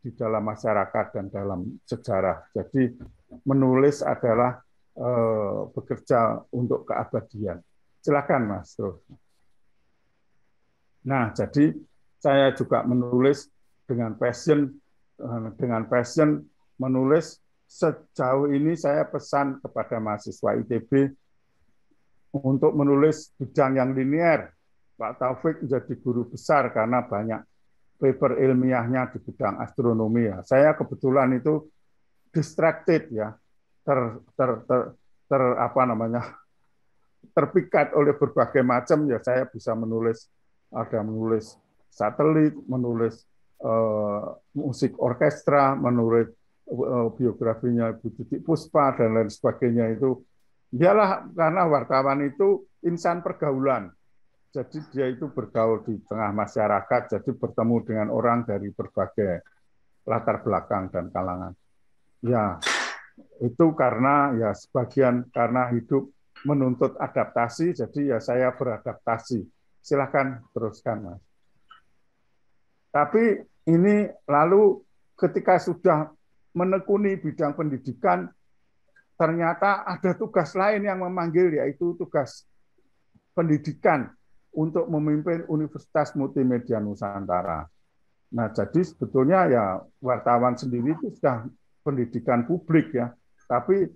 di dalam masyarakat dan dalam sejarah. Jadi menulis adalah bekerja untuk keabadian. Silakan Mas. Nah, jadi saya juga menulis dengan passion menulis sejauh ini saya pesan kepada mahasiswa ITB untuk menulis bidang yang linear. Pak Taufik menjadi guru besar karena banyak paper ilmiahnya di bidang astronomi ya. Saya kebetulan itu distracted ya, terpikat oleh berbagai macam ya. Saya bisa menulis satelit, menulis musik orkestra, menulis biografinya Ibu Titik Puspa dan lain sebagainya itu. Dialah karena wartawan itu insan pergaulan. Jadi dia itu bergaul di tengah masyarakat, jadi bertemu dengan orang dari berbagai latar belakang dan kalangan. Ya, itu karena ya sebagian karena hidup menuntut adaptasi, jadi ya saya beradaptasi. Silakan teruskan, Mas. Tapi ini lalu ketika sudah menekuni bidang pendidikan, ternyata ada tugas lain yang memanggil, yaitu tugas pendidikan untuk memimpin Universitas Multimedia Nusantara. Nah, jadi sebetulnya ya wartawan sendiri itu sudah pendidikan publik ya, tapi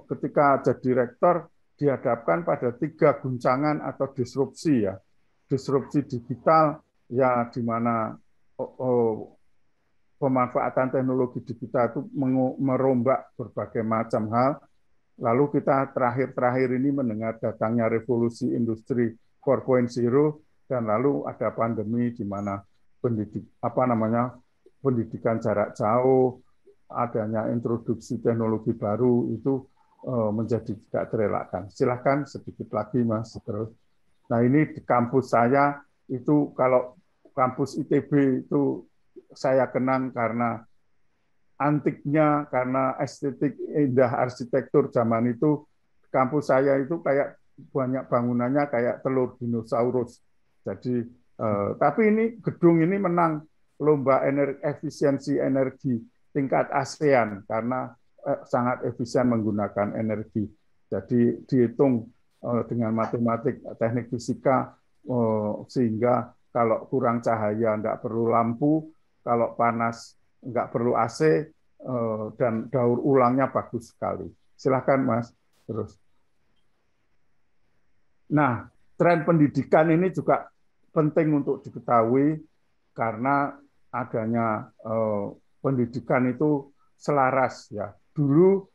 ketika jadi rektor dihadapkan pada 3 guncangan atau disrupsi ya, disrupsi digital ya, di mana pemanfaatan teknologi digital itu merombak berbagai macam hal. Lalu kita terakhir ini mendengar datangnya revolusi industri 4.0 dan lalu ada pandemi di mana pendidikan jarak jauh, adanya introduksi teknologi baru itu menjadi tidak terelakkan. Silakan sedikit lagi Mas terus. Nah ini di kampus saya itu, kalau kampus ITB itu saya kenang karena antiknya, karena estetik indah arsitektur zaman itu. Kampus saya itu kayak banyak bangunannya kayak telur dinosaurus. Jadi tapi ini gedung ini menang lomba efisiensi energi tingkat ASEAN karena sangat efisien menggunakan energi. Jadi dihitung dengan matematik, teknik fisika, sehingga kalau kurang cahaya enggak perlu lampu, kalau panas enggak perlu AC, dan daur ulangnya bagus sekali. Silakan Mas terus. Nah, tren pendidikan ini juga penting untuk diketahui karena adanya pendidikan itu selaras ya. Dulu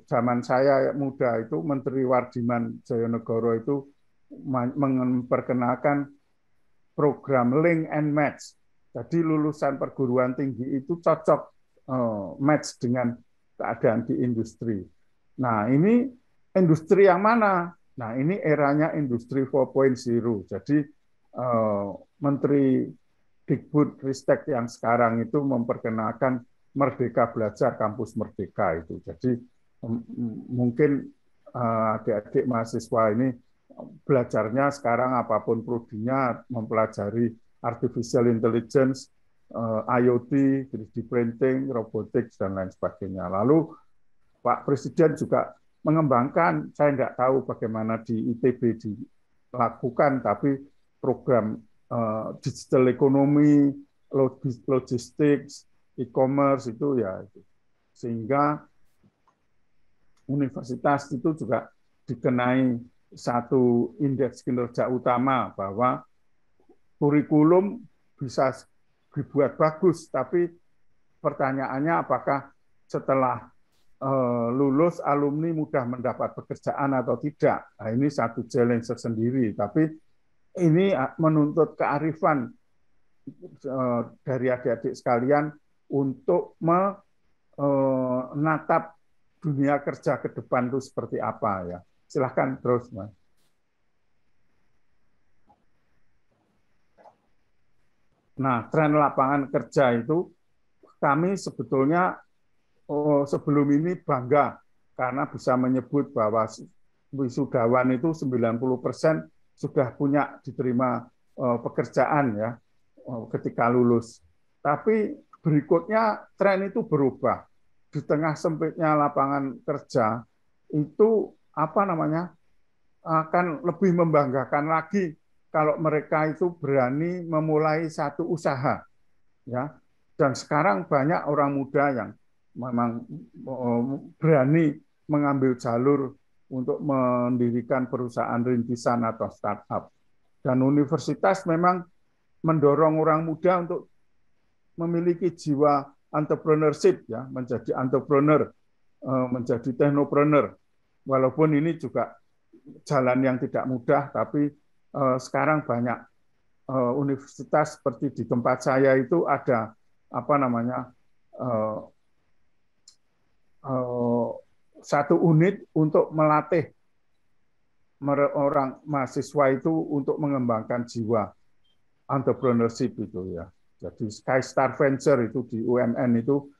zaman saya muda itu Menteri Wardiman Jayanegara itu memperkenalkan program Link and Match. Jadi lulusan perguruan tinggi itu cocok match dengan keadaan di industri. Nah, ini industri yang mana? Nah, ini eranya industri 4.0. Jadi Menteri Dikbud-Ristek yang sekarang itu memperkenalkan Merdeka Belajar Kampus Merdeka itu. Jadi mungkin adik-adik mahasiswa ini belajarnya sekarang apapun prodinya mempelajari artificial intelligence, IoT, 3D printing, robotics dan lain sebagainya. Lalu Pak Presiden juga mengembangkan, saya tidak tahu bagaimana di ITB dilakukan, tapi program digital ekonomi, logistics, e-commerce itu ya, sehingga universitas itu juga dikenai satu indeks kinerja utama bahwa kurikulum bisa dibuat bagus, tapi pertanyaannya apakah setelah lulus alumni mudah mendapat pekerjaan atau tidak. Nah, ini satu challenge tersendiri, tapi ini menuntut kearifan dari adik-adik sekalian untuk menatap dunia kerja ke depan itu seperti apa ya. Silahkan terus, Mas. Nah, tren lapangan kerja itu kami sebetulnya sebelum ini bangga karena bisa menyebut bahwa wisudawan itu 90% sudah punya diterima pekerjaan ya ketika lulus. Tapi berikutnya tren itu berubah. Di tengah sempitnya lapangan kerja itu akan lebih membanggakan lagi kalau mereka itu berani memulai satu usaha, ya. Dan sekarang banyak orang muda yang memang berani mengambil jalur untuk mendirikan perusahaan rintisan atau startup. Dan universitas memang mendorong orang muda untuk memiliki jiwa entrepreneurship, ya, menjadi entrepreneur, menjadi technopreneur. Walaupun ini juga jalan yang tidak mudah, tapi sekarang banyak universitas seperti di tempat saya itu ada satu unit untuk melatih orang mahasiswa itu untuk mengembangkan jiwa entrepreneurship itu ya. Jadi Skystar Venture itu di UMN itu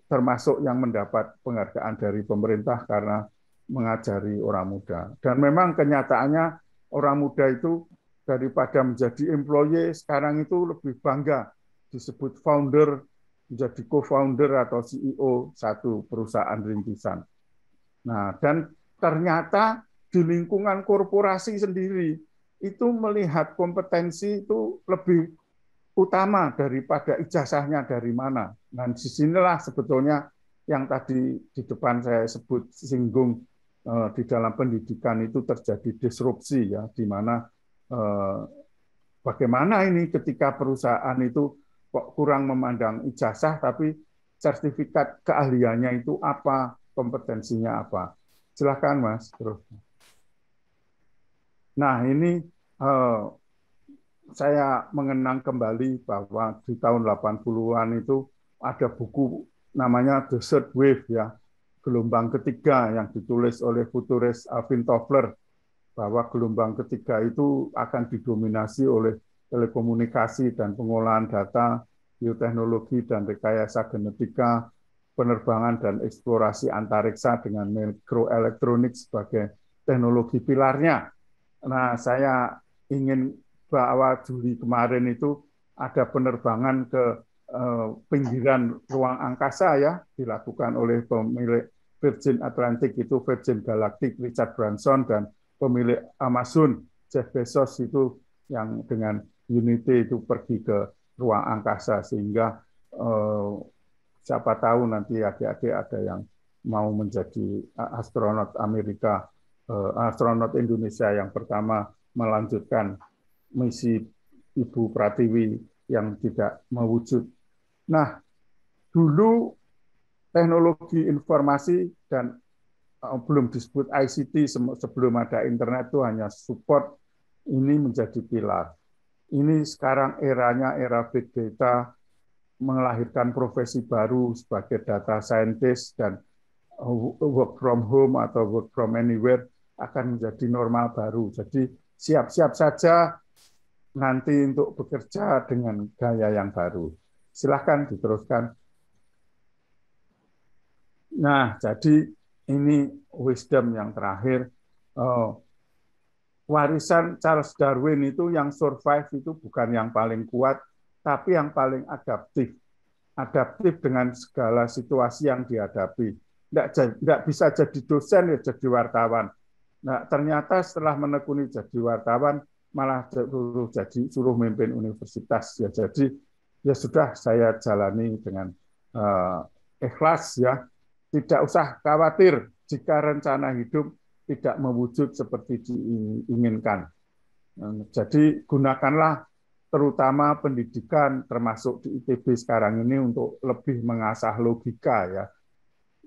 termasuk yang mendapat penghargaan dari pemerintah karena mengajari orang muda. Dan memang kenyataannya orang muda itu daripada menjadi employee sekarang itu lebih bangga disebut founder, menjadi co-founder atau CEO satu perusahaan rintisan. Nah, dan ternyata di lingkungan korporasi sendiri itu melihat kompetensi itu lebih utama daripada ijazahnya dari mana. Dan disinilah sebetulnya yang tadi di depan saya sebut singgung di dalam pendidikan itu terjadi disrupsi ya, di mana bagaimana ini ketika perusahaan itu kok kurang memandang ijazah tapi sertifikat keahliannya itu apa, kompetensinya apa. Silakan Mas terus. Nah, ini saya mengenang kembali bahwa di tahun 80-an itu ada buku namanya The Third Wave ya, gelombang ketiga yang ditulis oleh futuris Alvin Toffler, bahwa gelombang ketiga itu akan didominasi oleh telekomunikasi dan pengolahan data, bioteknologi dan rekayasa genetika, penerbangan dan eksplorasi antariksa dengan mikroelektronik sebagai teknologi pilarnya. Nah, saya ingin bahwa Juli kemarin itu ada penerbangan ke pinggiran ruang angkasa ya, dilakukan oleh pemilik Virgin Atlantic itu Virgin Galactic Richard Branson dan pemilik Amazon Jeff Bezos itu yang dengan Unity itu pergi ke ruang angkasa, sehingga siapa tahu nanti adik-adik ada yang mau menjadi astronot Amerika, astronot Indonesia yang pertama melanjutkan misi Ibu Pratiwi yang tidak mewujud. Nah, dulu teknologi informasi dan belum disebut ICT sebelum ada internet itu hanya support, ini menjadi pilar. Ini sekarang eranya era big data, melahirkan profesi baru sebagai data scientist, dan work from home atau work from anywhere akan menjadi normal baru. Jadi siap-siap saja nanti untuk bekerja dengan gaya yang baru. Silahkan diteruskan. Nah, jadi ini wisdom yang terakhir. Warisan Charles Darwin itu yang survive itu bukan yang paling kuat, tapi yang paling adaptif. Adaptif dengan segala situasi yang dihadapi. Tidak bisa jadi dosen, ya jadi wartawan. Nah, ternyata setelah menekuni jadi wartawan, malah suruh memimpin universitas. Ya, jadi ya sudah, saya jalani dengan ikhlas ya. Tidak usah khawatir jika rencana hidup tidak mewujud seperti diinginkan. Jadi gunakanlah terutama pendidikan termasuk di ITB sekarang ini untuk lebih mengasah logika ya.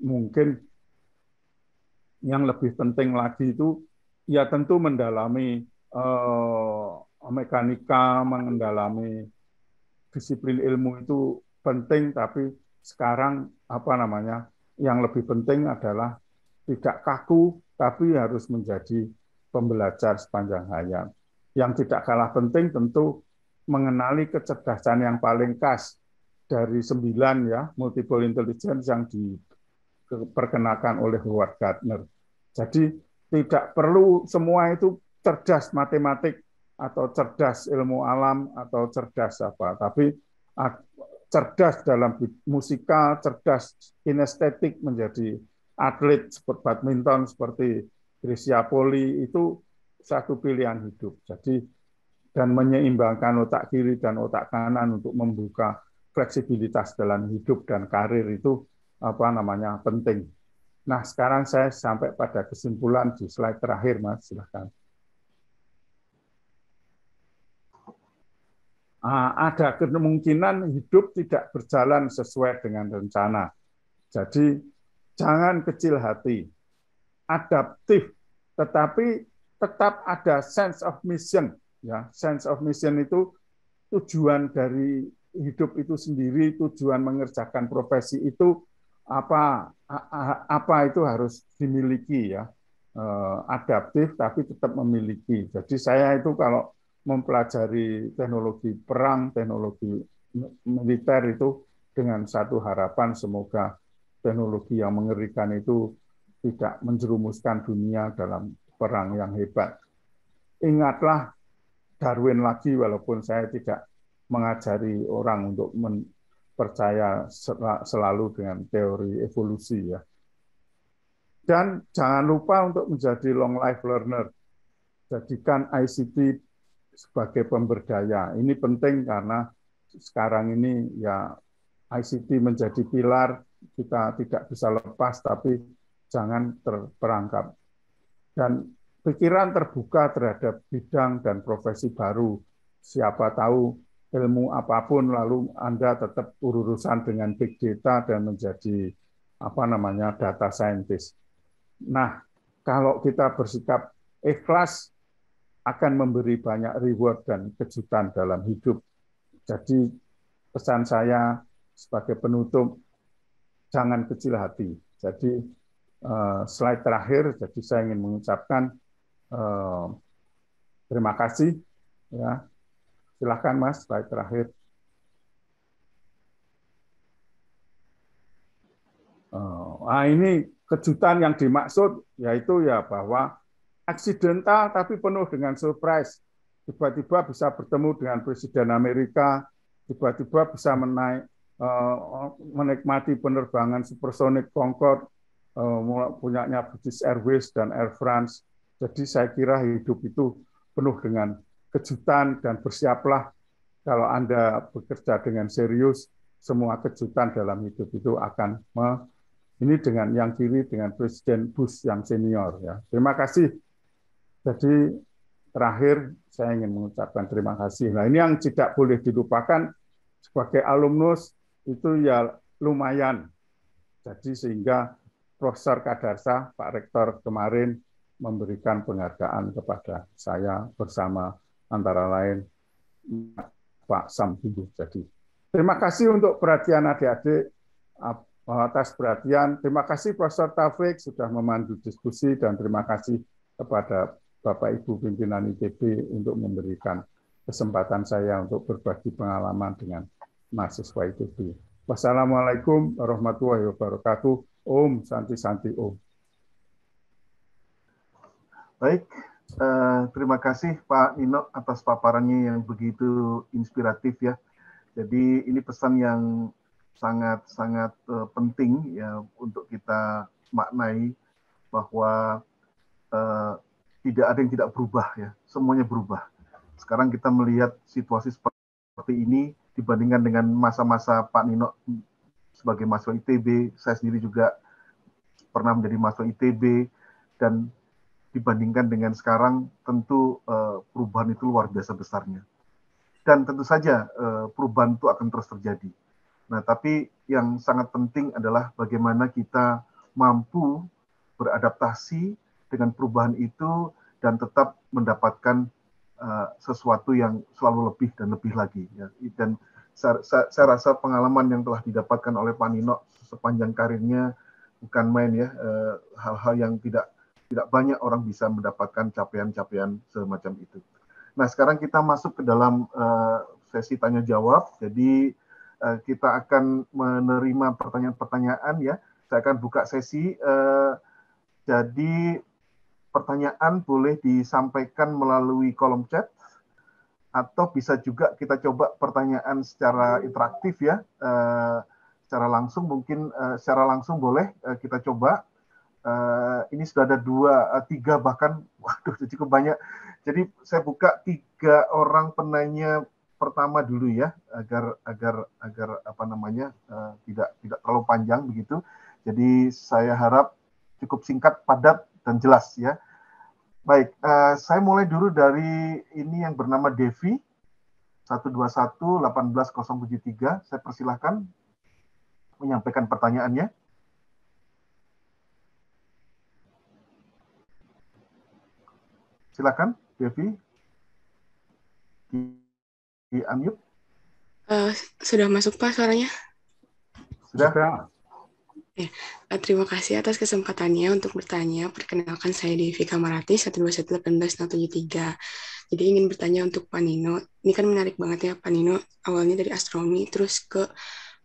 Mungkin yang lebih penting lagi itu ya tentu mendalami mekanika, mendalami disiplin ilmu itu penting, tapi sekarang yang lebih penting adalah tidak kaku, tapi harus menjadi pembelajar sepanjang hayat. Yang tidak kalah penting tentu mengenali kecerdasan yang paling khas dari 9 ya, multiple intelligence yang diperkenalkan oleh Howard Gardner. Jadi tidak perlu semua itu cerdas matematik atau cerdas ilmu alam atau cerdas apa, tapi cerdas dalam musikal, cerdas kinestetik, menjadi atlet seperti badminton seperti Grisia Poli itu satu pilihan hidup. Jadi dan menyeimbangkan otak kiri dan otak kanan untuk membuka fleksibilitas dalam hidup dan karir itu penting. Nah, sekarang saya sampai pada kesimpulan di slide terakhir, Mas, silakan. Ada kemungkinan hidup tidak berjalan sesuai dengan rencana. Jadi jangan kecil hati, adaptif, tetapi tetap ada sense of mission. Ya, sense of mission itu tujuan dari hidup itu sendiri, tujuan mengerjakan profesi itu apa itu harus dimiliki ya. Adaptif tapi tetap memiliki. Jadi saya itu kalau mempelajari teknologi perang, teknologi militer itu dengan satu harapan semoga teknologi yang mengerikan itu tidak menjerumuskan dunia dalam perang yang hebat. Ingatlah Darwin lagi, walaupun saya tidak mengajari orang untuk percaya selalu dengan teori evolusi ya. Dan jangan lupa untuk menjadi long life learner. Jadikan ICT sebagai pemberdaya. Ini penting karena sekarang ini ya ICT menjadi pilar, kita tidak bisa lepas, tapi jangan terperangkap. Dan pikiran terbuka terhadap bidang dan profesi baru. Siapa tahu ilmu apapun, lalu Anda tetap urusan dengan big data dan menjadi data scientist. Nah, kalau kita bersikap ikhlas, akan memberi banyak reward dan kejutan dalam hidup. Jadi pesan saya sebagai penutup, jangan kecil hati. Jadi slide terakhir, jadi saya ingin mengucapkan terima kasih. Ya, silakan Mas, slide terakhir. Ini kejutan yang dimaksud, yaitu ya bahwa aksidental tapi penuh dengan surprise. Tiba-tiba bisa bertemu dengan Presiden Amerika, tiba-tiba bisa menikmati penerbangan supersonik Concorde, punyanya British Airways dan Air France. Jadi saya kira hidup itu penuh dengan kejutan dan bersiaplah kalau Anda bekerja dengan serius, semua kejutan dalam hidup itu akan ini dengan yang kiri dengan Presiden Bush yang senior ya. Terima kasih. Jadi terakhir saya ingin mengucapkan terima kasih. Nah, ini yang tidak boleh dilupakan sebagai alumnus itu ya lumayan Jadi sehingga Profesor Kadarsa, Pak Rektor kemarin memberikan penghargaan kepada saya bersama antara lain Pak Sambudu. Jadi terima kasih untuk perhatian adik-adik, atas perhatian. Terima kasih Profesor Taufik sudah memandu diskusi dan terima kasih kepada Bapak Ibu pimpinan ITB untuk memberikan kesempatan saya untuk berbagi pengalaman dengan mahasiswa ITB. Wassalamualaikum warahmatullahi wabarakatuh. Om Santi Santi Om. Baik, terima kasih Pak Nino atas paparannya yang begitu inspiratif ya. Jadi ini pesan yang sangat penting ya untuk kita maknai bahwa tidak ada yang tidak berubah ya, semuanya berubah. Sekarang kita melihat situasi seperti ini dibandingkan dengan masa-masa Pak Nino sebagai mahasiswa ITB, saya sendiri juga pernah menjadi mahasiswa ITB, dan dibandingkan dengan sekarang tentu perubahan itu luar biasa besarnya. Dan tentu saja perubahan itu akan terus terjadi. Nah, tapi yang sangat penting adalah bagaimana kita mampu beradaptasi dengan perubahan itu dan tetap mendapatkan sesuatu yang selalu lebih dan lebih lagi. Ya. Dan saya rasa pengalaman yang telah didapatkan oleh Pak Nino sepanjang karirnya bukan main ya, hal-hal yang tidak banyak orang bisa mendapatkan capaian-capaian semacam itu. Nah, sekarang kita masuk ke dalam sesi tanya jawab. Jadi kita akan menerima pertanyaan-pertanyaan ya. Saya akan buka sesi. Jadi pertanyaan boleh disampaikan melalui kolom chat atau bisa juga kita coba pertanyaan secara interaktif ya. Secara langsung mungkin secara langsung boleh kita coba. Ini sudah ada 2, 3 bahkan, waduh cukup banyak. Jadi saya buka 3 orang penanya pertama dulu ya, agar apa namanya tidak terlalu panjang begitu. Jadi saya harap cukup singkat, padat dan jelas ya. Baik, saya mulai dulu dari ini yang bernama Devi 121-18073. Saya persilahkan menyampaikan pertanyaannya. Silakan, Devi. Di unmute. Sudah masuk Pak suaranya? Sudah. Terima kasih atas kesempatannya untuk bertanya. Perkenalkan saya Devi Kamarati 121-18073. Jadi ingin bertanya untuk Pak Nino. Ini kan menarik banget ya Pak Nino. Awalnya dari astronomi terus ke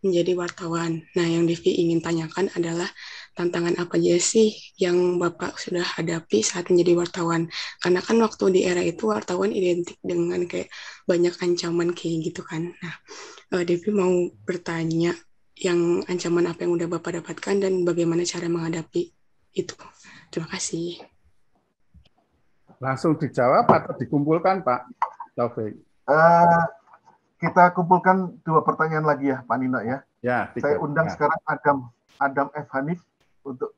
menjadi wartawan. Nah, yang Devi ingin tanyakan adalah tantangan apa aja sih yang Bapak sudah hadapi saat menjadi wartawan? Karena kan waktu di era itu wartawan identik dengan kayak banyak ancaman kayak gitu kan. Nah, Devi mau bertanya yang ancaman apa yang udah Bapak dapatkan dan bagaimana cara menghadapi itu. Terima kasih. Langsung dijawab atau dikumpulkan Pak Taufik? Kita kumpulkan 2 pertanyaan lagi ya Pak Nino ya. Ya, saya undang sekarang Adam F. Hanif untuk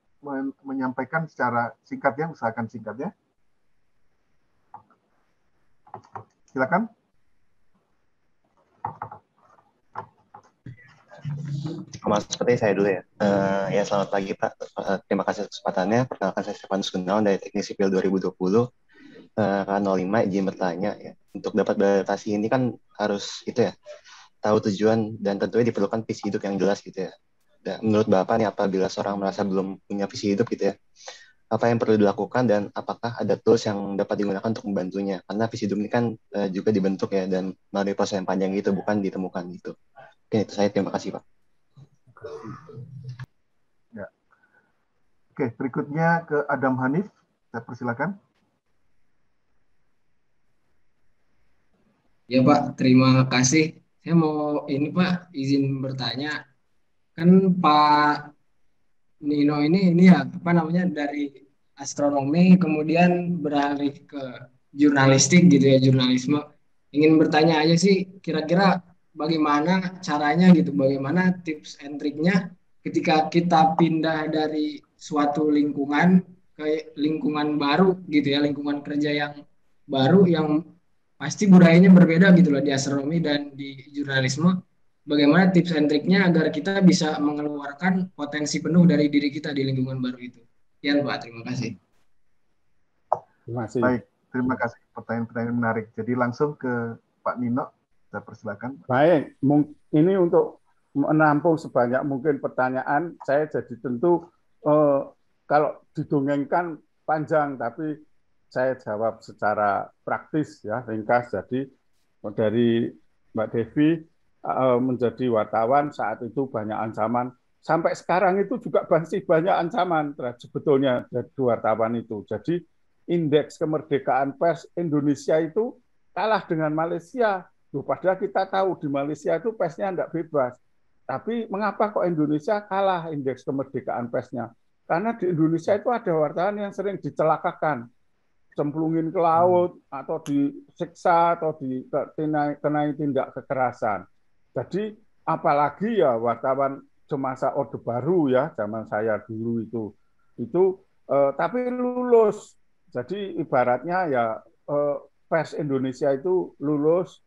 menyampaikan secara singkat ya, usahakan singkat ya. Silakan. Seperti saya dulu ya. Ya selamat pagi Pak. Terima kasih kesempatannya. Perkenalkan saya Stefanus Gunawan dari Teknik Sipil 2020. K05 izin bertanya ya. Untuk dapat beradaptasi ini kan harus itu ya, tahu tujuan dan tentunya diperlukan visi hidup yang jelas gitu ya. Dan menurut Bapak nih, apabila seorang merasa belum punya visi hidup gitu ya, apa yang perlu dilakukan dan apakah ada tools yang dapat digunakan untuk membantunya? Karena visi hidup ini kan juga dibentuk ya dan melalui proses yang panjang gitu, bukan ditemukan gitu. Oke, itu saya. Terima kasih Pak. Ya. Oke, berikutnya ke Adam Hanif. Saya persilakan. Ya Pak, terima kasih. Saya mau ini Pak, izin bertanya. Kan Pak Nino ini ya apa namanya dari astronomi kemudian beralih ke jurnalistik gitu ya, jurnalisme. Ingin bertanya aja sih, kira-kira bagaimana caranya gitu, bagaimana tips and triknya ketika kita pindah dari suatu lingkungan ke lingkungan baru gitu ya, lingkungan kerja yang baru yang pasti budayanya berbeda gitu loh di astronomi dan di jurnalisme. bagaimana tips and triknya agar kita bisa mengeluarkan potensi penuh dari diri kita di lingkungan baru itu. Ya, Pak, terima kasih. Terima kasih. Baik, terima kasih. Pertanyaan-pertanyaan menarik. Jadi langsung ke Pak Nino, saya persilakan. Baik, ini untuk menampung sebanyak mungkin pertanyaan, saya jadi tentu kalau didongengkan panjang, tapi saya jawab secara praktis ya, ringkas. Jadi dari Mbak Devi menjadi wartawan saat itu banyak ancaman. Sampai sekarang itu juga masih banyak ancaman sebetulnya dari wartawan itu. Jadi indeks kemerdekaan pers Indonesia itu kalah dengan Malaysia. Loh, padahal kita tahu di Malaysia itu persnya tidak bebas. Tapi mengapa kok Indonesia kalah indeks kemerdekaan persnya? Karena di Indonesia itu ada wartawan yang sering dicelakakan, cemplungin ke laut, atau disiksa, atau dikenai tindak kekerasan. Jadi apalagi ya wartawan semasa Orde Baru ya, zaman saya dulu itu tapi lulus. Jadi ibaratnya ya pers Indonesia itu lulus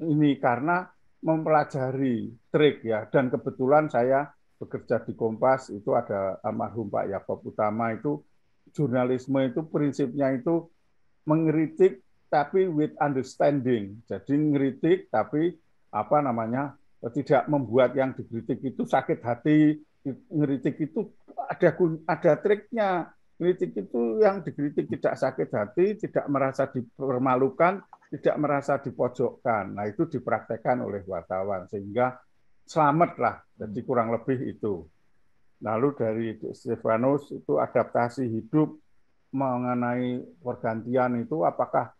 ini karena mempelajari trik ya, dan kebetulan saya bekerja di Kompas itu ada almarhum Pak Yakob Utama, itu jurnalisme itu prinsipnya itu mengkritik tapi with understanding. Jadi ngeritik tapi tidak membuat yang dikritik itu sakit hati. Ngeritik itu ada triknya. Kritik itu yang dikritik tidak sakit hati, tidak merasa dipermalukan, tidak merasa dipojokkan. Nah, itu dipraktekkan oleh wartawan sehingga selamatlah. Jadi kurang lebih itu. Lalu dari Stefanus itu adaptasi hidup mengenai pergantian itu, apakah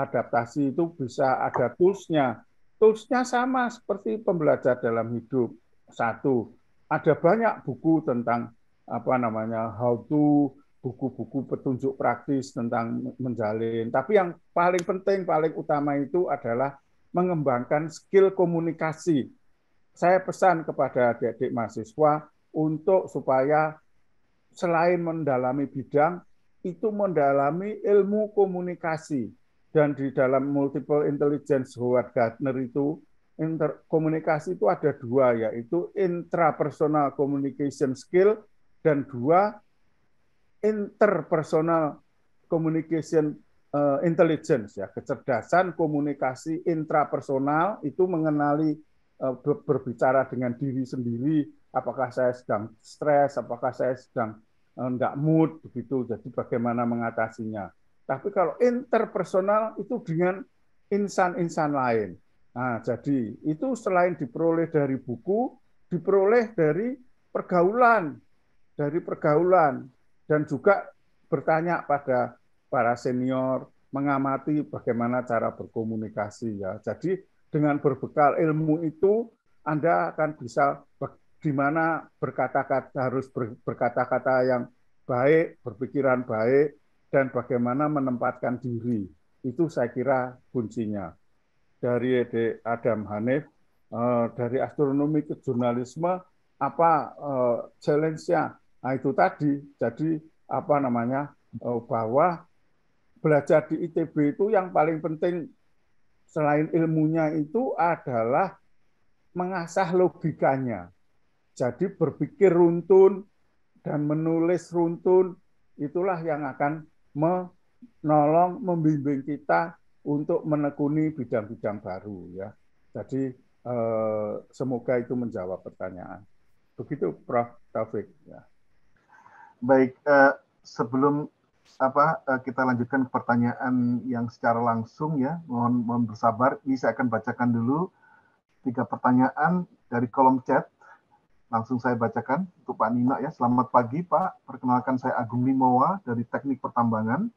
adaptasi itu bisa ada toolsnya? Toolsnya sama seperti pembelajar dalam hidup. Satu, ada banyak buku tentang how to, buku-buku petunjuk praktis tentang menjalin. Tapi yang paling penting, paling utama itu adalah mengembangkan skill komunikasi. Saya pesan kepada adik-adik mahasiswa untuk supaya selain mendalami bidang, itu mendalami ilmu komunikasi. Dan di dalam multiple intelligence Howard Gardner itu, komunikasi itu ada dua, yaitu intrapersonal communication skill dan dua interpersonal communication intelligence, ya, kecerdasan komunikasi intrapersonal itu mengenali berbicara dengan diri sendiri, apakah saya sedang stres, apakah saya sedang enggak mood, begitu. Jadi bagaimana mengatasinya. Tapi kalau interpersonal itu dengan insan-insan lain. Nah, jadi itu selain diperoleh dari buku, diperoleh dari pergaulan, dan juga bertanya pada para senior, mengamati bagaimana cara berkomunikasi ya. Jadi dengan berbekal ilmu itu Anda akan bisa di mana harus berkata-kata yang baik, berpikiran baik, dan bagaimana menempatkan diri. Itu saya kira kuncinya. Dari Adam Hanif, dari astronomi ke jurnalisme, apa challenge-nya? Nah, itu tadi. Jadi bahwa belajar di ITB itu yang paling penting selain ilmunya itu adalah mengasah logikanya. Jadi berpikir runtun dan menulis runtun, itulah yang akan menolong, membimbing kita untuk menekuni bidang-bidang baru ya. Jadi semoga itu menjawab pertanyaan. Begitu Prof. Taufik ya. Baik, sebelum kita lanjutkan ke pertanyaan yang secara langsung ya, mohon bersabar. Ini saya akan bacakan dulu 3 pertanyaan dari kolom chat. Langsung saya bacakan untuk Pak Nino ya. Selamat pagi Pak, perkenalkan saya Agung Limowa dari Teknik Pertambangan.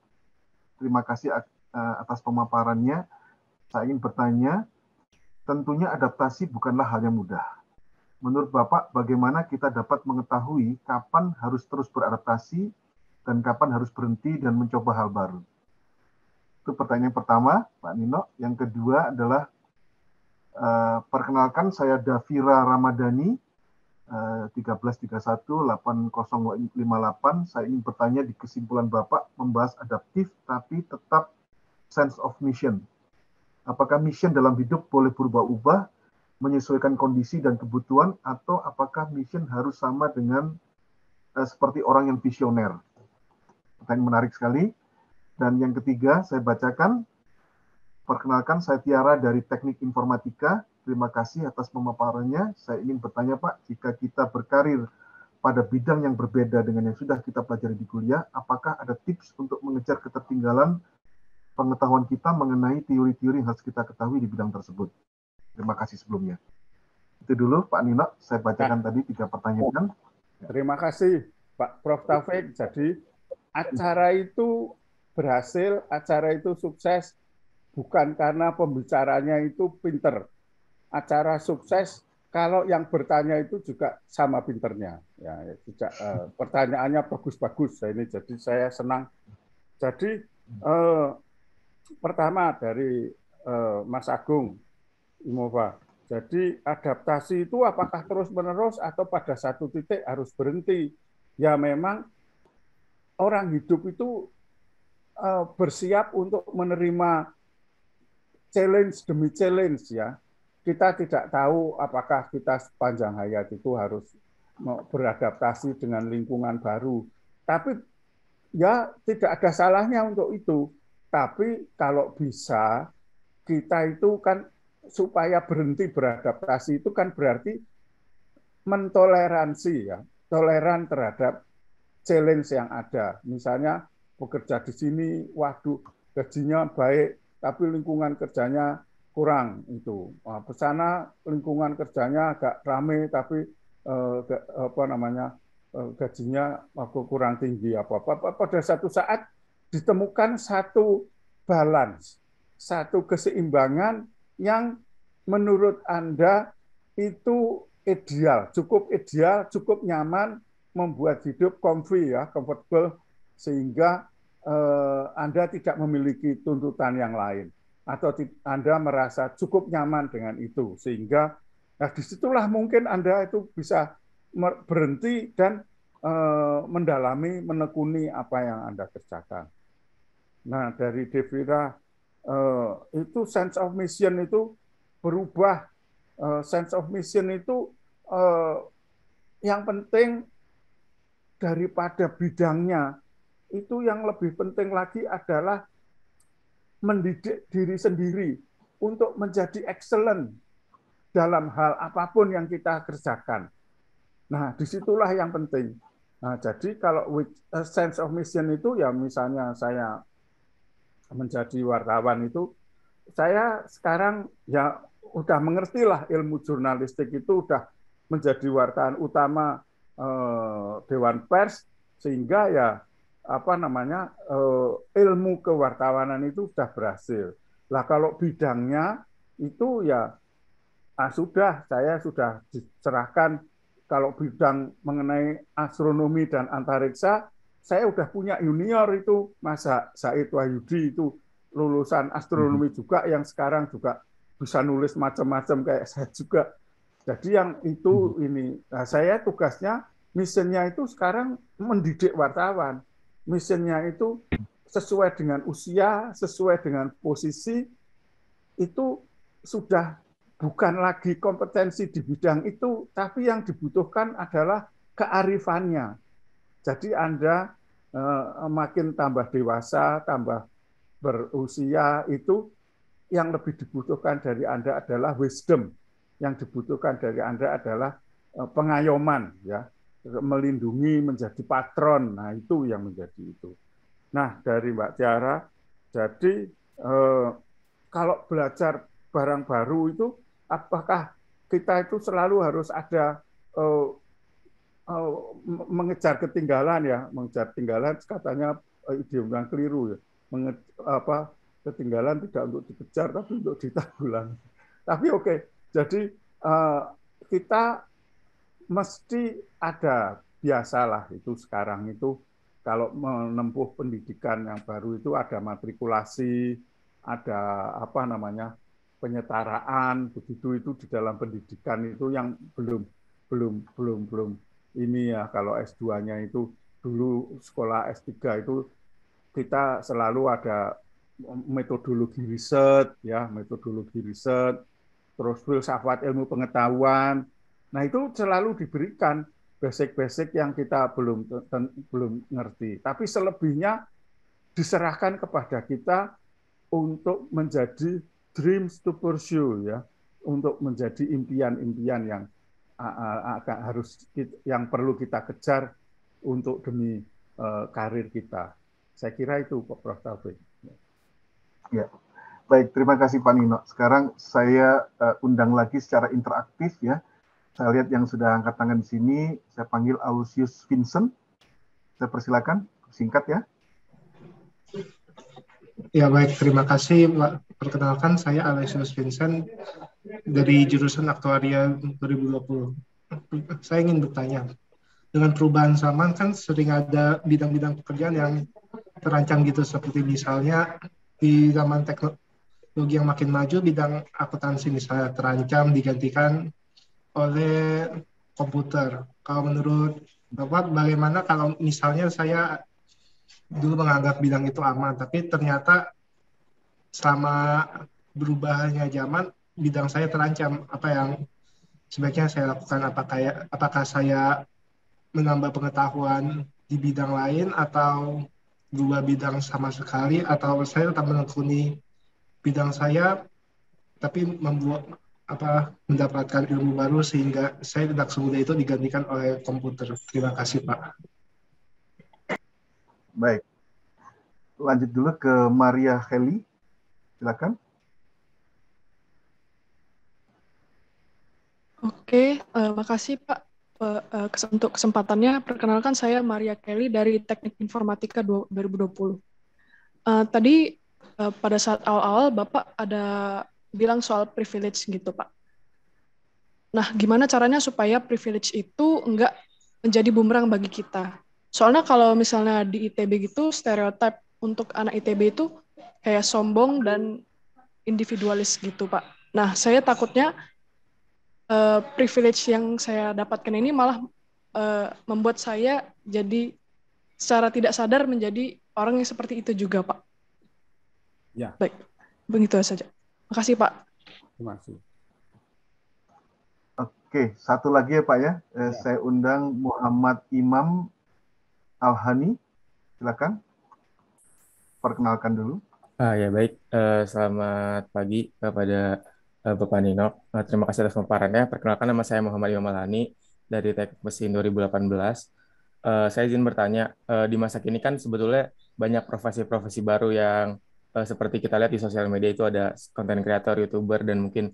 Terima kasih atas pemaparannya. Saya ingin bertanya, tentunya adaptasi bukanlah hal yang mudah. Menurut Bapak, bagaimana kita dapat mengetahui kapan harus terus beradaptasi dan kapan harus berhenti dan mencoba hal baru? Itu pertanyaan pertama, Pak Nino. Yang kedua adalah, perkenalkan saya Davira Ramadhani, 13318058. Saya ingin bertanya di kesimpulan Bapak membahas adaptif tapi tetap sense of mission. Apakah mission dalam hidup boleh berubah-ubah, menyesuaikan kondisi dan kebutuhan, atau apakah mission harus sama dengan seperti orang yang visioner? Pertanyaan menarik sekali. Dan yang ketiga, saya bacakan. Perkenalkan, saya Tiara dari Teknik Informatika. Terima kasih atas pemaparannya. Saya ingin bertanya, Pak, jika kita berkarir pada bidang yang berbeda dengan yang sudah kita pelajari di kuliah, apakah ada tips untuk mengejar ketertinggalan pengetahuan kita mengenai teori-teori yang harus kita ketahui di bidang tersebut? Terima kasih sebelumnya. Itu dulu, Pak Nino. Saya bacakan tadi 3 pertanyaan. Terima kasih, Pak Prof. Taufik. Jadi, acara itu berhasil, acara itu sukses, bukan karena pembicaranya itu pinter. Acara sukses kalau yang bertanya itu juga sama pinternya. Ya, juga, pertanyaannya bagus-bagus. Ini jadi saya senang. Jadi, pertama dari Mas Agung Imova. Jadi adaptasi itu apakah terus-menerus atau pada satu titik harus berhenti? Ya memang orang hidup itu bersiap untuk menerima challenge demi challenge ya. Kita tidak tahu apakah kita sepanjang hayat itu harus beradaptasi dengan lingkungan baru. Tapi ya tidak ada salahnya untuk itu. Tapi kalau bisa, kita itu kan supaya berhenti beradaptasi itu kan berarti mentoleransi ya, toleran terhadap challenge yang ada. Misalnya bekerja di sini, waduh gajinya baik, tapi lingkungan kerjanya kurang itu. Nah, ke sana lingkungan kerjanya agak rame, tapi gajinya kurang tinggi apa-apa. Pada satu saat ditemukan satu balance, satu keseimbangan yang menurut Anda itu ideal, cukup nyaman, membuat hidup comfortable, sehingga Anda tidak memiliki tuntutan yang lain, atau Anda merasa cukup nyaman dengan itu, sehingga disitulah mungkin Anda itu bisa berhenti dan mendalami, menekuni apa yang Anda kerjakan. Nah, dari Devira, itu sense of mission itu berubah. Sense of mission itu yang penting daripada bidangnya, itu yang lebih penting lagi adalah mendidik diri sendiri untuk menjadi excellent dalam hal apapun yang kita kerjakan. Nah, disitulah yang penting. Nah, jadi kalau with a sense of mission itu ya misalnya saya menjadi wartawan itu, saya sekarang ya udah mengerti lah ilmu jurnalistik itu udah menjadi wartawan utama Dewan Pers, sehingga ya ilmu kewartawanan itu sudah berhasil. Lah kalau bidangnya itu ya saya sudah diserahkan. Kalau bidang mengenai astronomi dan antariksa, saya udah punya junior itu, Mas Said Wahyudi itu lulusan astronomi juga, yang sekarang juga bisa nulis macam-macam kayak saya juga. Jadi yang itu ini, nah saya tugasnya, misinya itu sekarang mendidik wartawan. Misinya itu sesuai dengan usia, sesuai dengan posisi, itu sudah bukan lagi kompetensi di bidang itu, tapi yang dibutuhkan adalah kearifannya. Jadi Anda makin tambah dewasa, tambah berusia, itu yang lebih dibutuhkan dari Anda adalah wisdom. Yang dibutuhkan dari Anda adalah pengayoman, ya, melindungi, menjadi patron. Nah, itu yang menjadi itu. Nah, dari Mbak Tiara, jadi kalau belajar barang baru itu, apakah kita itu selalu harus ada mengejar ketinggalan ya, mengejar ketinggalan katanya idiom yang keliru ya, ketinggalan tidak untuk dikejar tapi untuk ditanggulangi. Tapi oke, jadi kita mesti ada, biasalah itu sekarang itu kalau menempuh pendidikan yang baru itu ada matrikulasi, ada penyetaraan, begitu itu di dalam pendidikan itu yang belum ini ya. Kalau S2-nya itu dulu sekolah S3 itu kita selalu ada metodologi riset, ya, metodologi riset, terus filsafat ilmu pengetahuan. Nah, itu selalu diberikan basic-basic yang kita belum ngerti. Tapi selebihnya diserahkan kepada kita untuk menjadi dreams to pursue, ya, untuk menjadi impian-impian yang perlu kita kejar untuk demi karir kita. Saya kira itu, Prof. Taufik. Ya, baik. Terima kasih Pak Nino. Sekarang saya undang lagi secara interaktif, ya. Saya lihat yang sudah angkat tangan di sini. Saya panggil Alusius Vincent. Saya persilakan, singkat ya. Ya baik, terima kasih. Perkenalkan, saya Alusius Vincent dari jurusan Aktuaria 2020. Saya ingin bertanya, dengan perubahan zaman kan sering ada bidang-bidang pekerjaan yang terancam gitu, seperti misalnya di zaman teknologi yang makin maju, bidang akuntansi misalnya terancam digantikan oleh komputer. Kalau menurut Bapak, bagaimana kalau misalnya saya dulu menganggap bidang itu aman, tapi ternyata selama berubahnya zaman, bidang saya terancam. Apa yang sebaiknya saya lakukan? Apakah saya menambah pengetahuan di bidang lain, atau dua bidang sama sekali, atau saya tetap menekuni bidang saya tapi mendapatkan ilmu baru sehingga saya tidak semudah itu digantikan oleh komputer. Terima kasih, Pak. Baik. Lanjut dulu ke Maria Heli. Silakan. Oke, makasih Pak untuk kesempatannya. Perkenalkan, saya Maria Kelly dari Teknik Informatika 2020. Tadi pada saat awal-awal Bapak ada bilang soal privilege gitu Pak. Nah, gimana caranya supaya privilege itu enggak menjadi bumerang bagi kita? Soalnya kalau misalnya di ITB gitu, stereotip untuk anak ITB itu kayak sombong dan individualis gitu Pak. Nah, saya takutnya privilege yang saya dapatkan ini malah membuat saya jadi secara tidak sadar menjadi orang yang seperti itu juga, Pak. Ya. Baik, begitu saja. Makasih, Pak. Terima kasih. Oke, satu lagi ya Pak ya. Saya undang Muhammad Imam Al-Hani. Silakan. Perkenalkan dulu. Ya baik, selamat pagi kepada Bapak Nino. Terima kasih atas pemaparannya. Perkenalkan, nama saya Muhammad Imam Al-Hani dari Teknik Mesin 2018. Saya izin bertanya, di masa kini kan sebetulnya banyak profesi-profesi baru yang seperti kita lihat di sosial media itu ada content creator, YouTuber, dan mungkin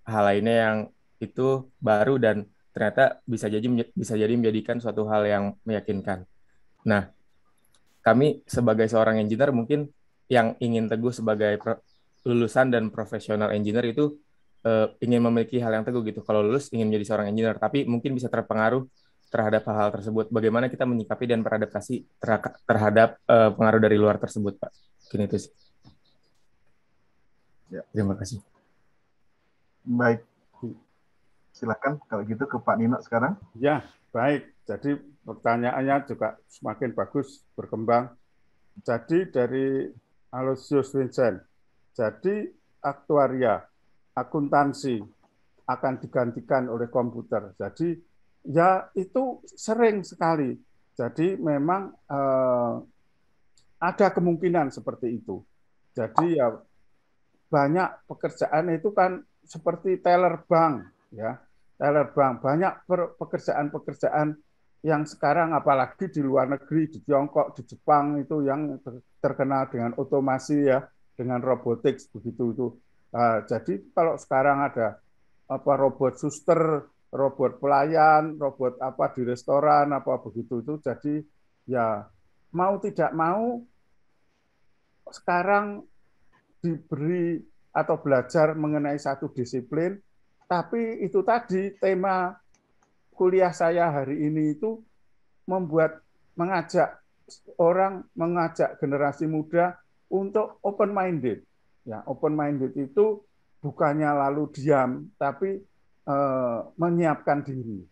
hal lainnya yang itu baru dan ternyata bisa jadi menjadikan suatu hal yang meyakinkan. Nah, kami sebagai seorang engineer mungkin yang ingin teguh sebagai lulusan dan profesional engineer itu ingin memiliki hal yang teguh gitu. Kalau lulus ingin menjadi seorang engineer, tapi mungkin bisa terpengaruh terhadap hal-hal tersebut. Bagaimana kita menyikapi dan beradaptasi terhadap pengaruh dari luar tersebut, Pak? Mungkin itu sih. Ya. Terima kasih. Baik. Silakan kalau gitu ke Pak Nino sekarang. Ya, baik. Jadi pertanyaannya juga semakin bagus berkembang. Jadi dari Alusius Vincent, jadi aktuaria, akuntansi akan digantikan oleh komputer. Jadi ya itu sering sekali. Jadi memang ada kemungkinan seperti itu. Jadi ya banyak pekerjaan itu kan seperti teller bank, ya, teller bank. Banyak pekerjaan-pekerjaan yang sekarang apalagi di luar negeri, di Tiongkok, di Jepang itu yang terkenal dengan otomasi ya, dengan robotics begitu itu. Jadi kalau sekarang ada robot suster, robot pelayan, robot apa di restoran apa begitu itu, jadi ya mau tidak mau sekarang diberi atau belajar mengenai satu disiplin, tapi itu tadi tema kuliah saya hari ini itu mengajak generasi muda untuk open minded. Ya, open minded itu bukannya lalu diam, tapi menyiapkan diri.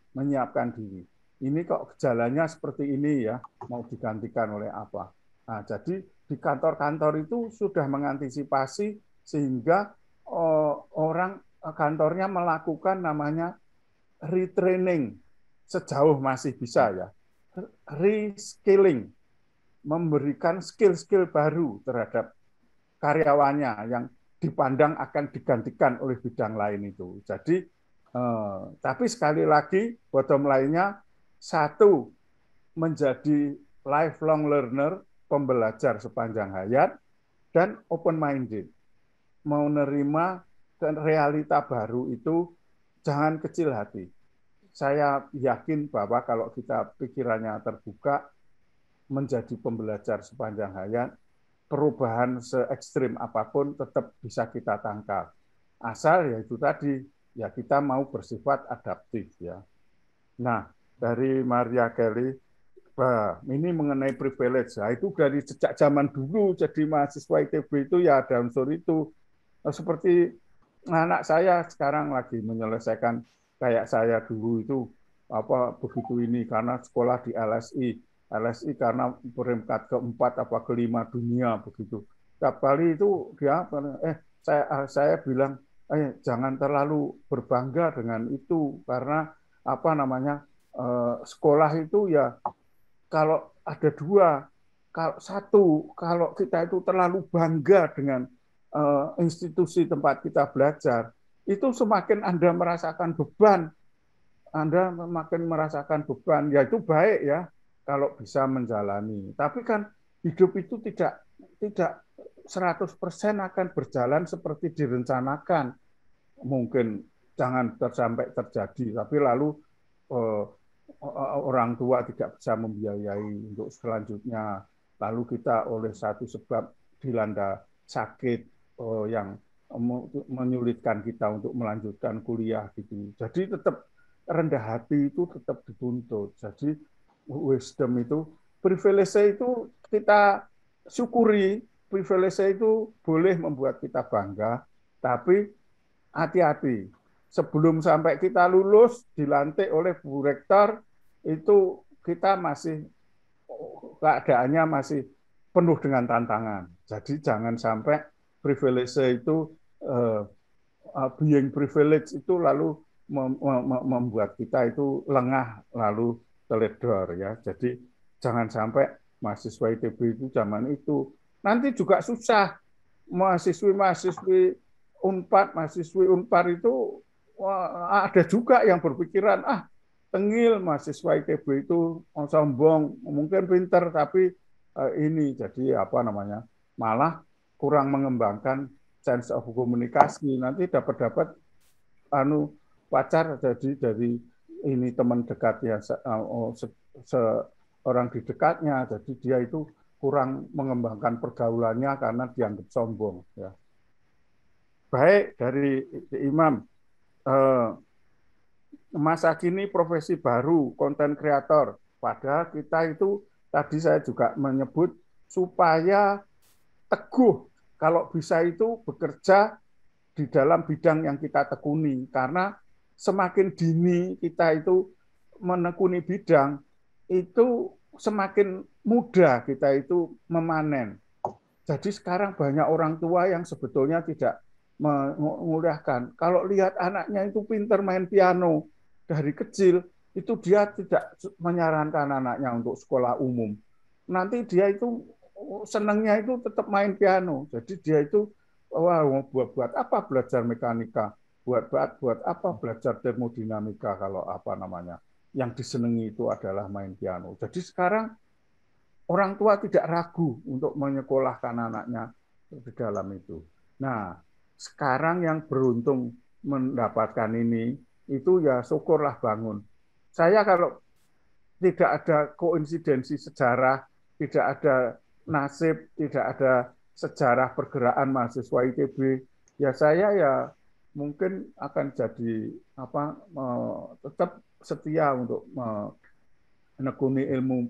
Ini kok gejalanya seperti ini ya, mau digantikan oleh apa? Nah, jadi di kantor-kantor itu sudah mengantisipasi sehingga orang kantornya melakukan namanya retraining sejauh masih bisa ya, reskilling, memberikan skill-skill baru terhadap karyawannya yang dipandang akan digantikan oleh bidang lain itu. Jadi, tapi sekali lagi bottom line-nya satu, menjadi lifelong learner, pembelajar sepanjang hayat, dan open-minded. Mau nerima realita baru itu jangan kecil hati. Saya yakin bahwa kalau kita pikirannya terbuka, menjadi pembelajar sepanjang hayat, perubahan se-ekstrim apapun tetap bisa kita tangkap. Asal ya itu tadi, ya kita mau bersifat adaptif ya. Nah, dari Maria Kelly, ini mengenai privilege. Nah, itu dari sejak zaman dulu jadi mahasiswa ITB itu ya ada unsur itu. Seperti anak saya sekarang lagi menyelesaikan kayak saya dulu itu begitu ini karena sekolah di LSI karena peringkat keempat kelima dunia begitu. Tiap kali itu dia saya bilang jangan terlalu berbangga dengan itu karena sekolah itu ya kalau ada dua, kalau kita itu terlalu bangga dengan institusi tempat kita belajar, itu semakin Anda merasakan beban. Anda makin merasakan beban, ya itu baik ya kalau bisa menjalani. Tapi kan hidup itu tidak 100% akan berjalan seperti direncanakan. Mungkin jangan sampai terjadi, tapi lalu orang tua tidak bisa membiayai untuk selanjutnya. Lalu kita oleh satu sebab dilanda sakit yang menyulitkan kita untuk melanjutkan kuliah gitu. Jadi tetap rendah hati itu tetap dituntut. Jadi wisdom itu, privilege itu kita syukuri, privilege itu boleh membuat kita bangga, tapi hati-hati. Sebelum sampai kita lulus, dilantik oleh Bu Rektor, itu kita masih, keadaannya masih penuh dengan tantangan. Jadi jangan sampai privilege itu, being privilege itu lalu membuat kita itu lengah lalu teledor ya. Jadi jangan sampai mahasiswa ITB itu zaman itu nanti juga susah. Mahasiswi Unpad, mahasiswi Unpar itu ada juga yang berpikiran tengil mahasiswa ITB itu sombong, mungkin pinter tapi ini jadi malah kurang mengembangkan sense of komunikasi. Nanti dapat pacar jadi dari ini teman dekat ya seorang di dekatnya, jadi dia itu kurang mengembangkan pergaulannya karena dianggap sombong ya. Baik, dari Imam, masa kini profesi baru konten kreator, padahal kita itu tadi saya juga menyebut supaya teguh kalau bisa itu bekerja di dalam bidang yang kita tekuni, karena semakin dini kita itu menekuni bidang, itu semakin mudah kita itu memanen. Jadi sekarang banyak orang tua yang sebetulnya tidak menguliahkan. Kalau lihat anaknya itu pintar main piano dari kecil, itu dia tidak menyarankan anaknya untuk sekolah umum. Nanti dia itu senangnya itu tetap main piano. Jadi dia itu buat apa belajar mekanika, buat apa belajar termodinamika kalau yang disenangi itu adalah main piano. Jadi sekarang orang tua tidak ragu untuk menyekolahkan anaknya di dalam itu. Nah, sekarang yang beruntung mendapatkan ini itu ya syukurlah bangun. Saya kalau tidak ada koinsidensi sejarah, tidak ada nasib, tidak ada sejarah pergerakan mahasiswa ITB, ya saya ya mungkin akan jadi tetap setia untuk menekuni ilmu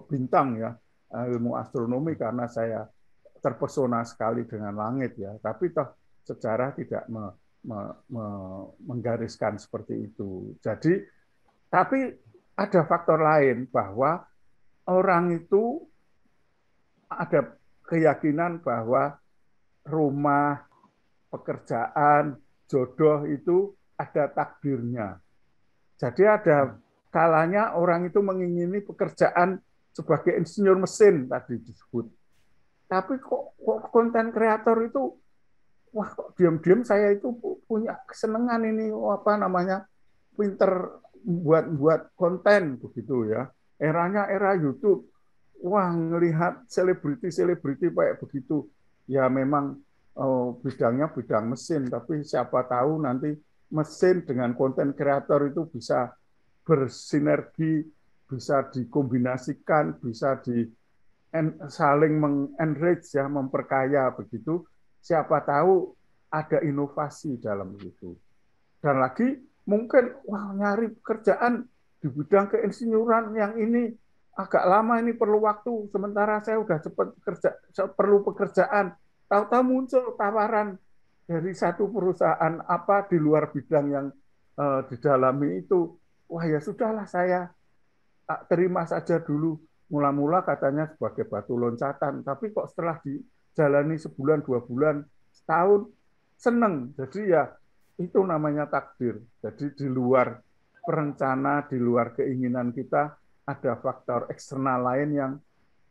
bintang ya, ilmu astronomi karena saya terpesona sekali dengan langit ya. Tapi toh sejarah tidak menggariskan seperti itu. Jadi tapi ada faktor lain bahwa orang itu ada keyakinan bahwa rumah, pekerjaan, jodoh itu ada takdirnya. Jadi ada kalanya orang itu mengingini pekerjaan sebagai insinyur mesin tadi disebut. Tapi kok konten kreator itu, wah kok diam-diam saya itu punya kesenangan ini, apa namanya, pinter buat konten begitu ya. Eranya era YouTube. Wah, ngelihat selebriti-selebriti kayak begitu. Ya memang bidangnya bidang mesin, tapi siapa tahu nanti mesin dengan konten kreator itu bisa bersinergi, bisa dikombinasikan, bisa saling mengenrich ya, memperkaya begitu. Siapa tahu ada inovasi dalam itu. Dan lagi mungkin wah nyari pekerjaan di bidang keinsinyuran yang ini agak lama, ini perlu waktu, sementara saya udah cepat perlu pekerjaan. Tahu-tahu muncul tawaran dari satu perusahaan apa di luar bidang yang didalami itu. Wah ya sudahlah, saya terima saja dulu. Mula-mula katanya sebagai batu loncatan, tapi kok setelah dijalani sebulan, 2 bulan, setahun, seneng. Jadi ya itu namanya takdir. Jadi di luar perencana, di luar keinginan kita, ada faktor eksternal lain yang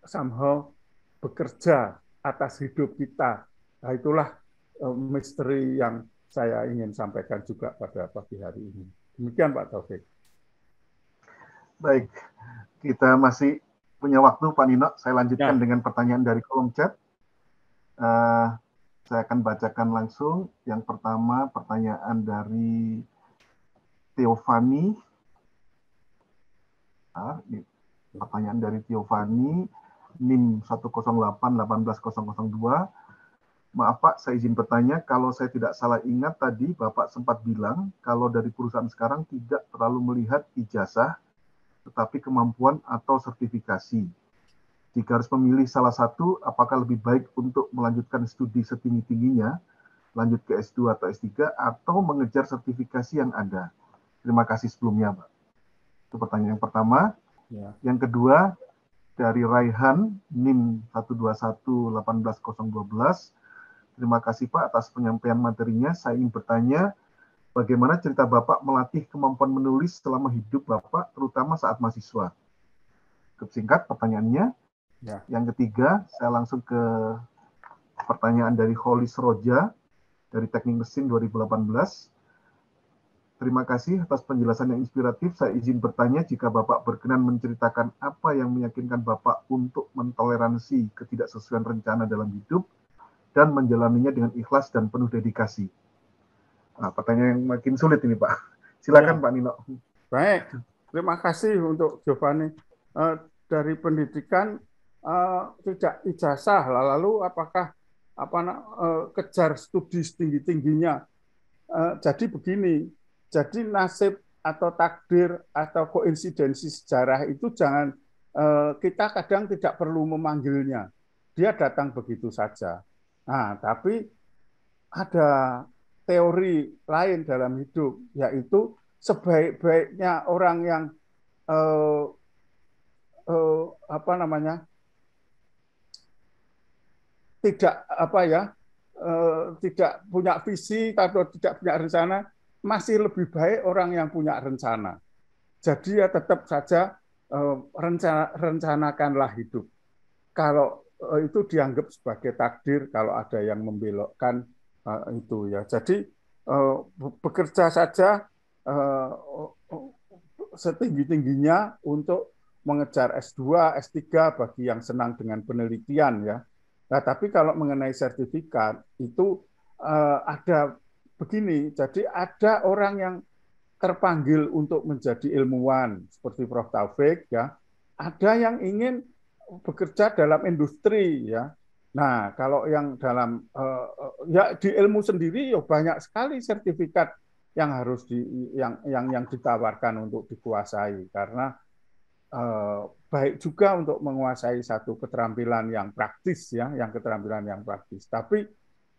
somehow bekerja atas hidup kita. Nah, itulah misteri yang saya ingin sampaikan juga pada pagi hari ini. Demikian Pak Taufik. Baik, kita masih punya waktu Pak Nino. Saya lanjutkan dengan pertanyaan dari kolom chat. Saya akan bacakan langsung. Yang pertama pertanyaan dari Teofani. Pertanyaan dari Teofani, NIM 108-18002. Maaf Pak, saya izin bertanya, kalau saya tidak salah ingat tadi Bapak sempat bilang kalau dari perusahaan sekarang tidak terlalu melihat ijazah, tetapi kemampuan atau sertifikasi. Jika harus memilih salah satu, apakah lebih baik untuk melanjutkan studi setinggi-tingginya, lanjut ke S2 atau S3, atau mengejar sertifikasi yang ada? Terima kasih sebelumnya, Pak. Itu pertanyaan yang pertama. Ya. Yang kedua, dari Raihan, NIM 121-18012. Terima kasih Pak atas penyampaian materinya. Saya ingin bertanya, bagaimana cerita Bapak melatih kemampuan menulis selama hidup Bapak, terutama saat mahasiswa? Cukup singkat pertanyaannya. Ya. Yang ketiga, saya langsung ke pertanyaan dari Holis Roja, dari Teknik Mesin 2018. Terima kasih atas penjelasan yang inspiratif. Saya izin bertanya jika Bapak berkenan menceritakan apa yang meyakinkan Bapak untuk mentoleransi ketidaksesuaian rencana dalam hidup dan menjalaninya dengan ikhlas dan penuh dedikasi. Nah, pertanyaan yang makin sulit ini, Pak. Silakan, ya. Pak Nino. Baik, terima kasih untuk jawabannya. Dari pendidikan tidak ijazah, lalu apakah kejar studi setinggi-tingginya? Jadi begini, jadi nasib atau takdir atau koinsidensi sejarah itu jangan, kita kadang tidak perlu memanggilnya. Dia datang begitu saja. Nah, tapi ada teori lain dalam hidup, yaitu sebaik-baiknya orang yang tidak punya visi atau tidak punya rencana, masih lebih baik orang yang punya rencana. Jadi ya tetap saja rencanakanlah hidup. Kalau itu dianggap sebagai takdir, kalau ada yang membelokkan itu ya. Jadi bekerja saja setinggi-tingginya untuk mengejar S2, S3 bagi yang senang dengan penelitian ya. Nah, tapi kalau mengenai sertifikat itu ada begini, jadi ada orang yang terpanggil untuk menjadi ilmuwan seperti Prof. Taufik ya. Ada yang ingin bekerja dalam industri ya. Nah, kalau yang dalam ya di ilmu sendiri ya banyak sekali sertifikat yang harus yang ditawarkan untuk dikuasai, karena baik juga untuk menguasai satu keterampilan yang praktis ya, keterampilan yang praktis. Tapi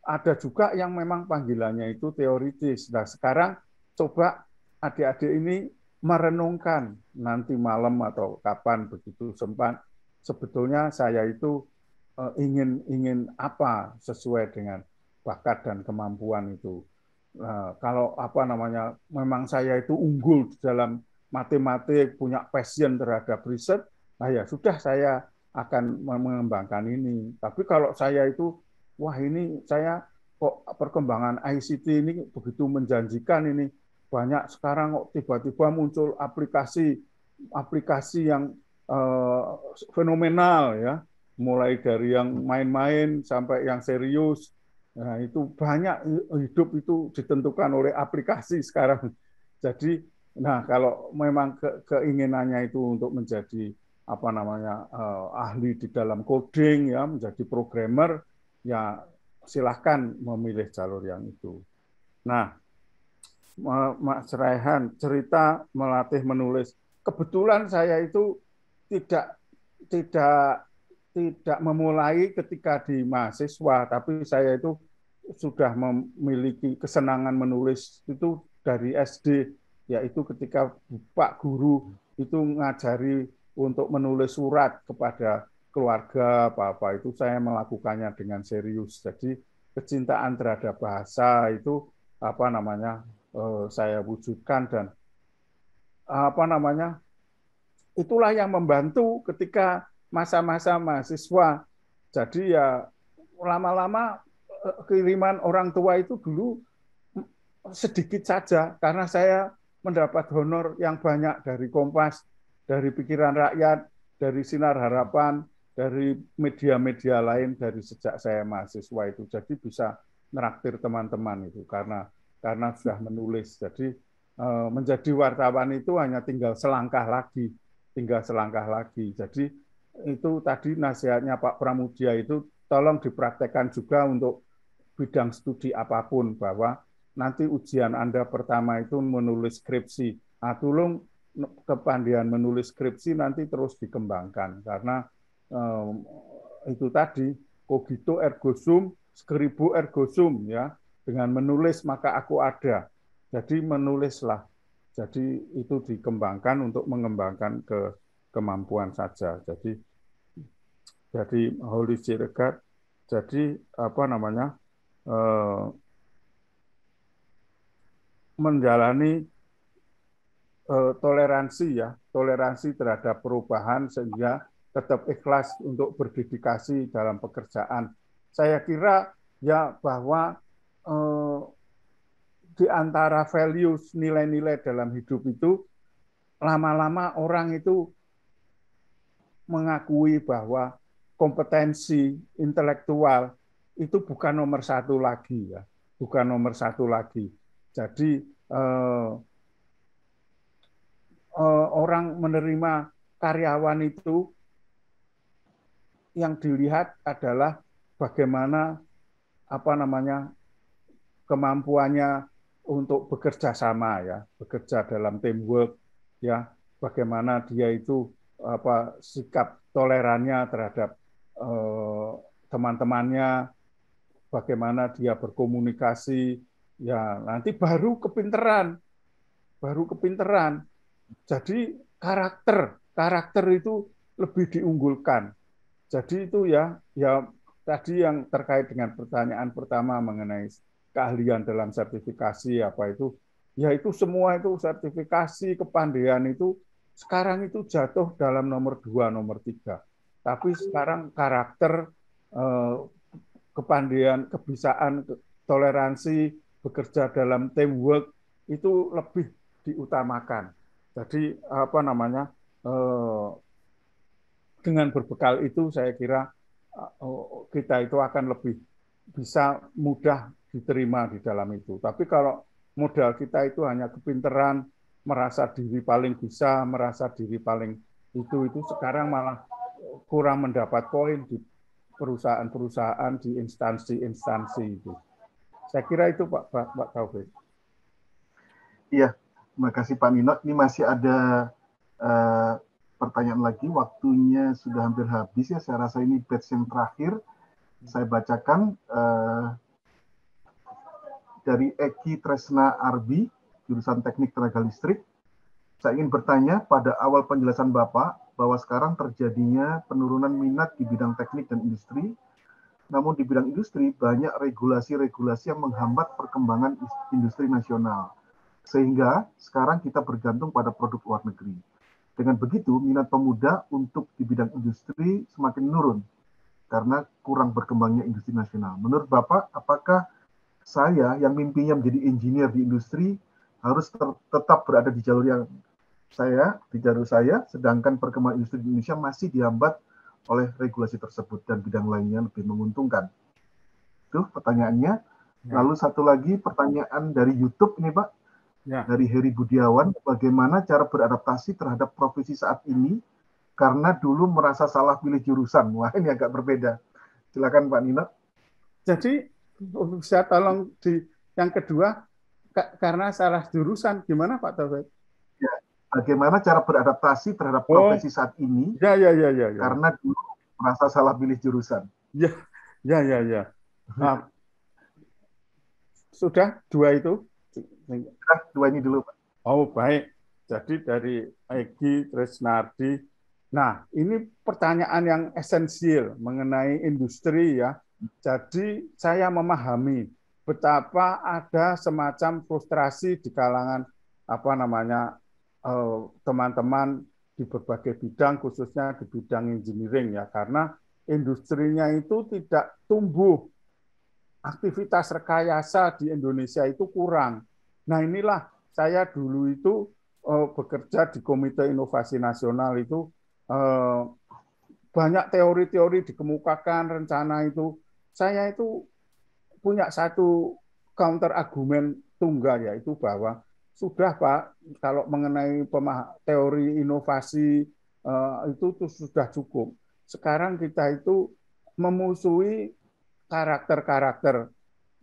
ada juga yang memang panggilannya itu teoritis. Nah, sekarang coba adik-adik ini merenungkan nanti malam atau kapan begitu sempat. Sebetulnya saya itu ingin apa sesuai dengan bakat dan kemampuan itu. Kalau apa namanya, memang saya itu unggul di dalam matematik, punya passion terhadap riset, nah ya sudah saya akan mengembangkan ini. Tapi kalau saya itu, wah ini saya kok perkembangan ICT ini begitu menjanjikan ini, banyak sekarang kok tiba-tiba muncul aplikasi yang fenomenal ya, mulai dari yang main-main sampai yang serius. Nah, itu banyak, hidup itu ditentukan oleh aplikasi sekarang. Jadi, nah kalau memang keinginannya itu untuk menjadi apa namanya ahli di dalam coding ya, menjadi programmer, ya silahkan memilih jalur yang itu. Nah, Mas Raihan cerita melatih menulis. Kebetulan saya itu tidak memulai ketika di mahasiswa, tapi saya itu sudah memiliki kesenangan menulis itu dari SD, yaitu ketika Pak Guru itu ngajari untuk menulis surat kepada keluarga apa-apa, itu saya melakukannya dengan serius. Jadi kecintaan terhadap bahasa itu apa namanya saya wujudkan, dan apa namanya itulah yang membantu ketika masa-masa mahasiswa. Jadi ya lama-lama kiriman orang tua itu dulu sedikit saja, karena saya mendapat honor yang banyak dari Kompas, dari Pikiran Rakyat, dari Sinar Harapan, dari media-media lain dari sejak saya mahasiswa itu. Jadi bisa neraktir teman-teman itu karena sudah menulis. Jadi menjadi wartawan itu hanya tinggal selangkah lagi. Jadi itu tadi nasihatnya Pak Pramudia itu tolong dipraktekkan juga untuk bidang studi apapun, bahwa nanti ujian Anda pertama itu menulis skripsi. Nah, tolong kepandaian menulis skripsi nanti terus dikembangkan, karena itu tadi cogito ergo sum, scribo ergo sum ya. Dengan menulis maka aku ada. Jadi menulislah. Jadi itu dikembangkan untuk mengembangkan kemampuan saja. Jadi holistic regard. Jadi apa namanya menjalani toleransi terhadap perubahan sehingga tetap ikhlas untuk berdedikasi dalam pekerjaan. Saya kira ya bahwa di antara values, nilai-nilai dalam hidup itu, lama-lama orang itu mengakui bahwa kompetensi intelektual itu bukan nomor satu lagi ya, bukan nomor satu lagi. Jadi orang menerima karyawan itu yang dilihat adalah bagaimana apa namanya kemampuannya untuk bekerja sama ya, bekerja dalam teamwork ya, bagaimana dia itu apa sikap tolerannya terhadap teman-temannya, bagaimana dia berkomunikasi ya, nanti baru kepinteran. Jadi karakter itu lebih diunggulkan. Jadi itu ya tadi yang terkait dengan pertanyaan pertama mengenai keahlian dalam sertifikasi apa itu, ya itu semua itu sertifikasi kepandaian itu sekarang itu jatuh dalam nomor 2, nomor 3. Tapi sekarang karakter, kepandaian, kebisaan, toleransi, bekerja dalam teamwork itu lebih diutamakan. Jadi apa namanya dengan berbekal itu saya kira kita itu akan lebih bisa mudah diterima di dalam itu. Tapi kalau modal kita itu hanya kepinteran, merasa diri paling bisa, merasa diri paling itu sekarang malah kurang mendapat poin di perusahaan-perusahaan, di instansi-instansi itu. Saya kira itu Pak Taufik. Iya, terima kasih Pak Nino. Ini masih ada pertanyaan lagi, waktunya sudah hampir habis ya. Saya rasa ini batch yang terakhir. Saya bacakan dari Eki Tresna Arbi, jurusan Teknik Tenaga Listrik. Saya ingin bertanya, pada awal penjelasan Bapak bahwa sekarang terjadinya penurunan minat di bidang teknik dan industri. Namun di bidang industri banyak regulasi-regulasi yang menghambat perkembangan industri nasional. Sehingga sekarang kita bergantung pada produk luar negeri. Dengan begitu, minat pemuda untuk di bidang industri semakin menurun karena kurang berkembangnya industri nasional. Menurut Bapak, apakah saya yang mimpinya menjadi engineer di industri harus tetap berada di jalur saya, sedangkan perkembangan industri di Indonesia masih dihambat oleh regulasi tersebut dan bidang lainnya lebih menguntungkan? Itu pertanyaannya. Lalu satu lagi pertanyaan dari YouTube nih Pak, dari Heri Budiawan, bagaimana cara beradaptasi terhadap profesi saat ini karena dulu merasa salah pilih jurusan? Wah, ini agak berbeda. Silakan Pak Nino. Jadi saya tolong di yang kedua, karena salah jurusan, gimana Pak Taufik? Ya, bagaimana cara beradaptasi terhadap profesi saat ini? Ya. Karena dulu merasa salah pilih jurusan. Ya. Sudah dua itu? Sudah dua ini dulu Pak. Oh baik. Jadi dari Egy Tresnardi. Nah ini pertanyaan yang esensial mengenai industri ya. Jadi saya memahami betapa ada semacam frustrasi di kalangan teman-teman di berbagai bidang, khususnya di bidang engineering ya, karena industrinya itu tidak tumbuh, aktivitas rekayasa di Indonesia itu kurang. Nah inilah saya dulu itu bekerja di Komite Inovasi Nasional itu banyak teori-teori dikemukakan, rencana itu. Saya itu punya satu counter argumen tunggal, yaitu bahwa sudah Pak, kalau mengenai teori inovasi itu sudah cukup. Sekarang kita itu memusuhi karakter-karakter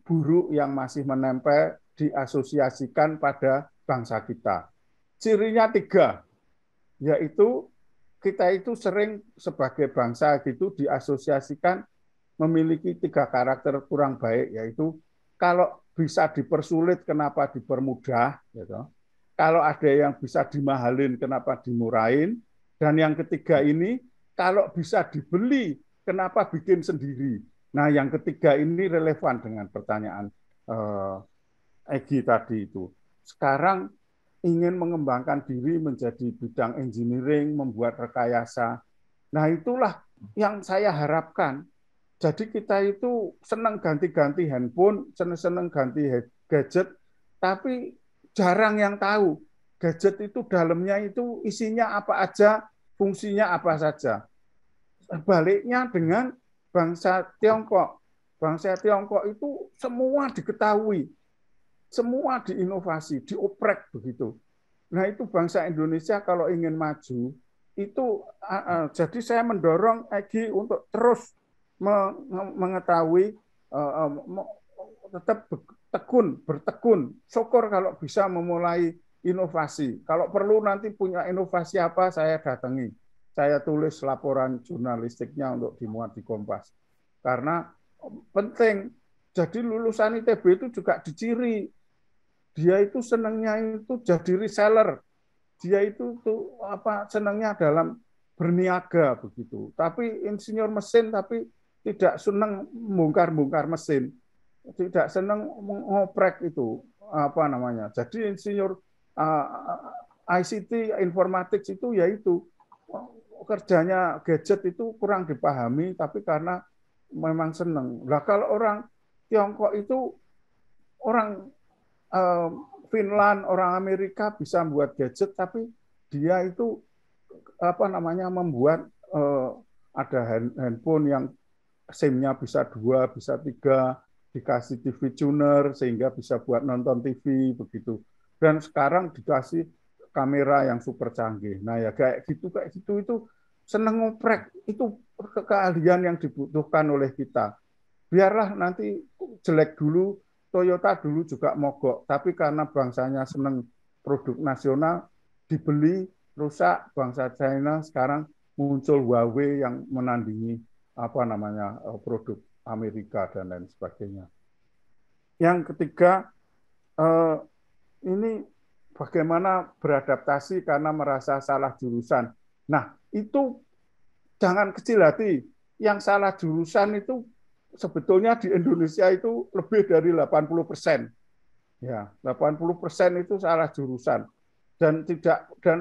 buruk yang masih menempel diasosiasikan pada bangsa kita. Cirinya 3, yaitu kita itu sering sebagai bangsa gitu diasosiasikan memiliki 3 karakter kurang baik, yaitu kalau bisa dipersulit kenapa dipermudah, gitu. Kalau ada yang bisa dimahalin kenapa dimurahin, dan yang ketiga ini kalau bisa dibeli kenapa bikin sendiri. Nah yang ketiga ini relevan dengan pertanyaan Egy tadi itu. Sekarang ingin mengembangkan diri menjadi bidang engineering, membuat rekayasa. Nah itulah yang saya harapkan. Jadi kita itu senang ganti-ganti handphone, senang ganti gadget, tapi jarang yang tahu gadget itu dalamnya itu isinya apa aja, fungsinya apa saja. Baliknya dengan bangsa Tiongkok. Bangsa Tiongkok itu semua diketahui, semua diinovasi, dioprek begitu. Nah itu bangsa Indonesia kalau ingin maju, itu jadi saya mendorong Egy untuk terus mengetahui, tetap bertekun, syukur kalau bisa memulai inovasi. Kalau perlu nanti punya inovasi apa, saya datangi. Saya tulis laporan jurnalistiknya untuk dimuat di Kompas. Karena penting, jadi lulusan ITB itu juga diciri. Dia itu senangnya itu jadi reseller. Dia itu senangnya dalam berniaga begitu. Tapi insinyur mesin tapi tidak senang bongkar-bongkar mesin, tidak senang mengoprek itu Jadi insinyur ICT, informatik itu yaitu kerjanya gadget itu kurang dipahami, tapi karena memang senang. Lah kalau orang Tiongkok itu orang Finland, orang Amerika bisa membuat gadget, tapi dia itu membuat ada handphone yang SIM-nya bisa 2, bisa 3, dikasih TV tuner sehingga bisa buat nonton TV begitu. Dan sekarang dikasih kamera yang super canggih. Nah ya kayak gitu itu seneng ngoprek, itu keahlian yang dibutuhkan oleh kita. Biarlah nanti jelek dulu, Toyota dulu juga mogok, tapi karena bangsanya seneng produk nasional dibeli rusak, bangsa China sekarang muncul Huawei yang menandingi produk Amerika dan lain sebagainya. Yang ketiga, ini bagaimana beradaptasi karena merasa salah jurusan. Nah, itu jangan kecil hati. Yang salah jurusan itu sebetulnya di Indonesia itu lebih dari 80%. Ya, 80% itu salah jurusan dan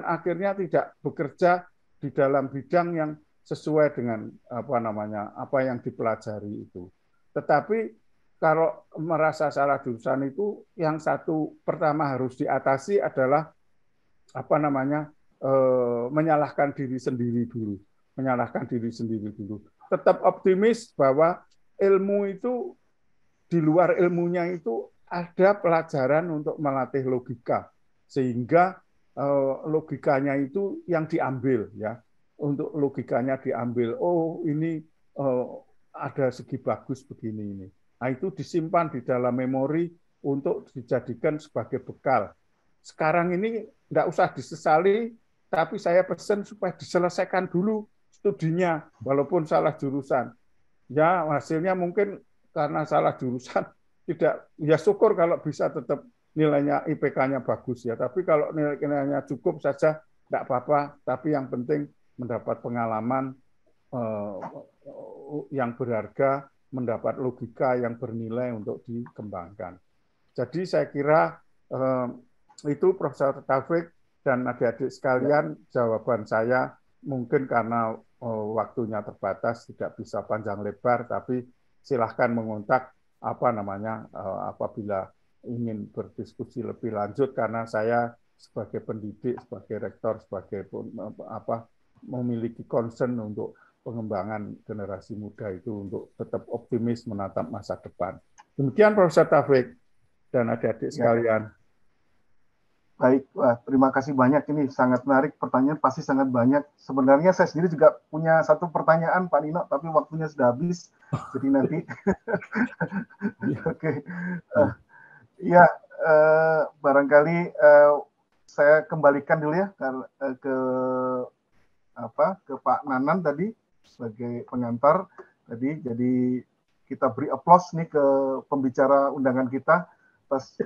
akhirnya tidak bekerja di dalam bidang yang sesuai dengan apa yang dipelajari itu. Tetapi kalau merasa salah jurusan itu, yang satu pertama harus diatasi adalah menyalahkan diri sendiri dulu, Tetap optimis bahwa ilmu itu, di luar ilmunya itu ada pelajaran untuk melatih logika, sehingga logikanya itu yang diambil, ya. Untuk logikanya diambil, oh ini ada segi bagus begini ini. Nah, itu disimpan di dalam memori untuk dijadikan sebagai bekal. Sekarang ini nggak usah disesali, tapi saya pesan supaya diselesaikan dulu studinya, walaupun salah jurusan. Ya, hasilnya mungkin karena salah jurusan tidak, ya syukur kalau bisa tetap nilainya IPK-nya bagus ya. Tapi kalau nilainya cukup saja tidak apa-apa. Tapi yang penting mendapat pengalaman yang berharga, mendapat logika yang bernilai untuk dikembangkan. Jadi saya kira itu Profesor Taufik dan adik-adik sekalian, jawaban saya mungkin karena waktunya terbatas tidak bisa panjang lebar, tapi silahkan mengontak apabila ingin berdiskusi lebih lanjut, karena saya sebagai pendidik, sebagai rektor, sebagai memiliki concern untuk pengembangan generasi muda itu untuk tetap optimis menatap masa depan. Demikian Profesor Taufik dan adik-adik sekalian. Baik, terima kasih banyak. Ini sangat menarik, pertanyaan pasti sangat banyak. Sebenarnya saya sendiri juga punya satu pertanyaan, Pak Nino, tapi waktunya sudah habis. Jadi nanti, oke. Ya, barangkali saya kembalikan dulu ya ke Pak Nanan tadi sebagai pengantar tadi. Jadi kita beri aplaus nih ke pembicara undangan kita atas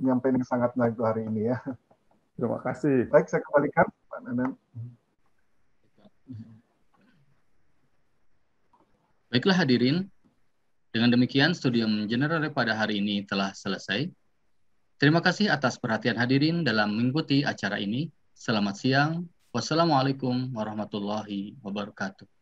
penyampaian yang sangat menarik hari ini ya. Terima kasih. Baik, saya kembalikan Pak Nanan. Baiklah hadirin, dengan demikian studium general pada hari ini telah selesai. Terima kasih atas perhatian hadirin dalam mengikuti acara ini. Selamat siang. Wassalamualaikum warahmatullahi wabarakatuh.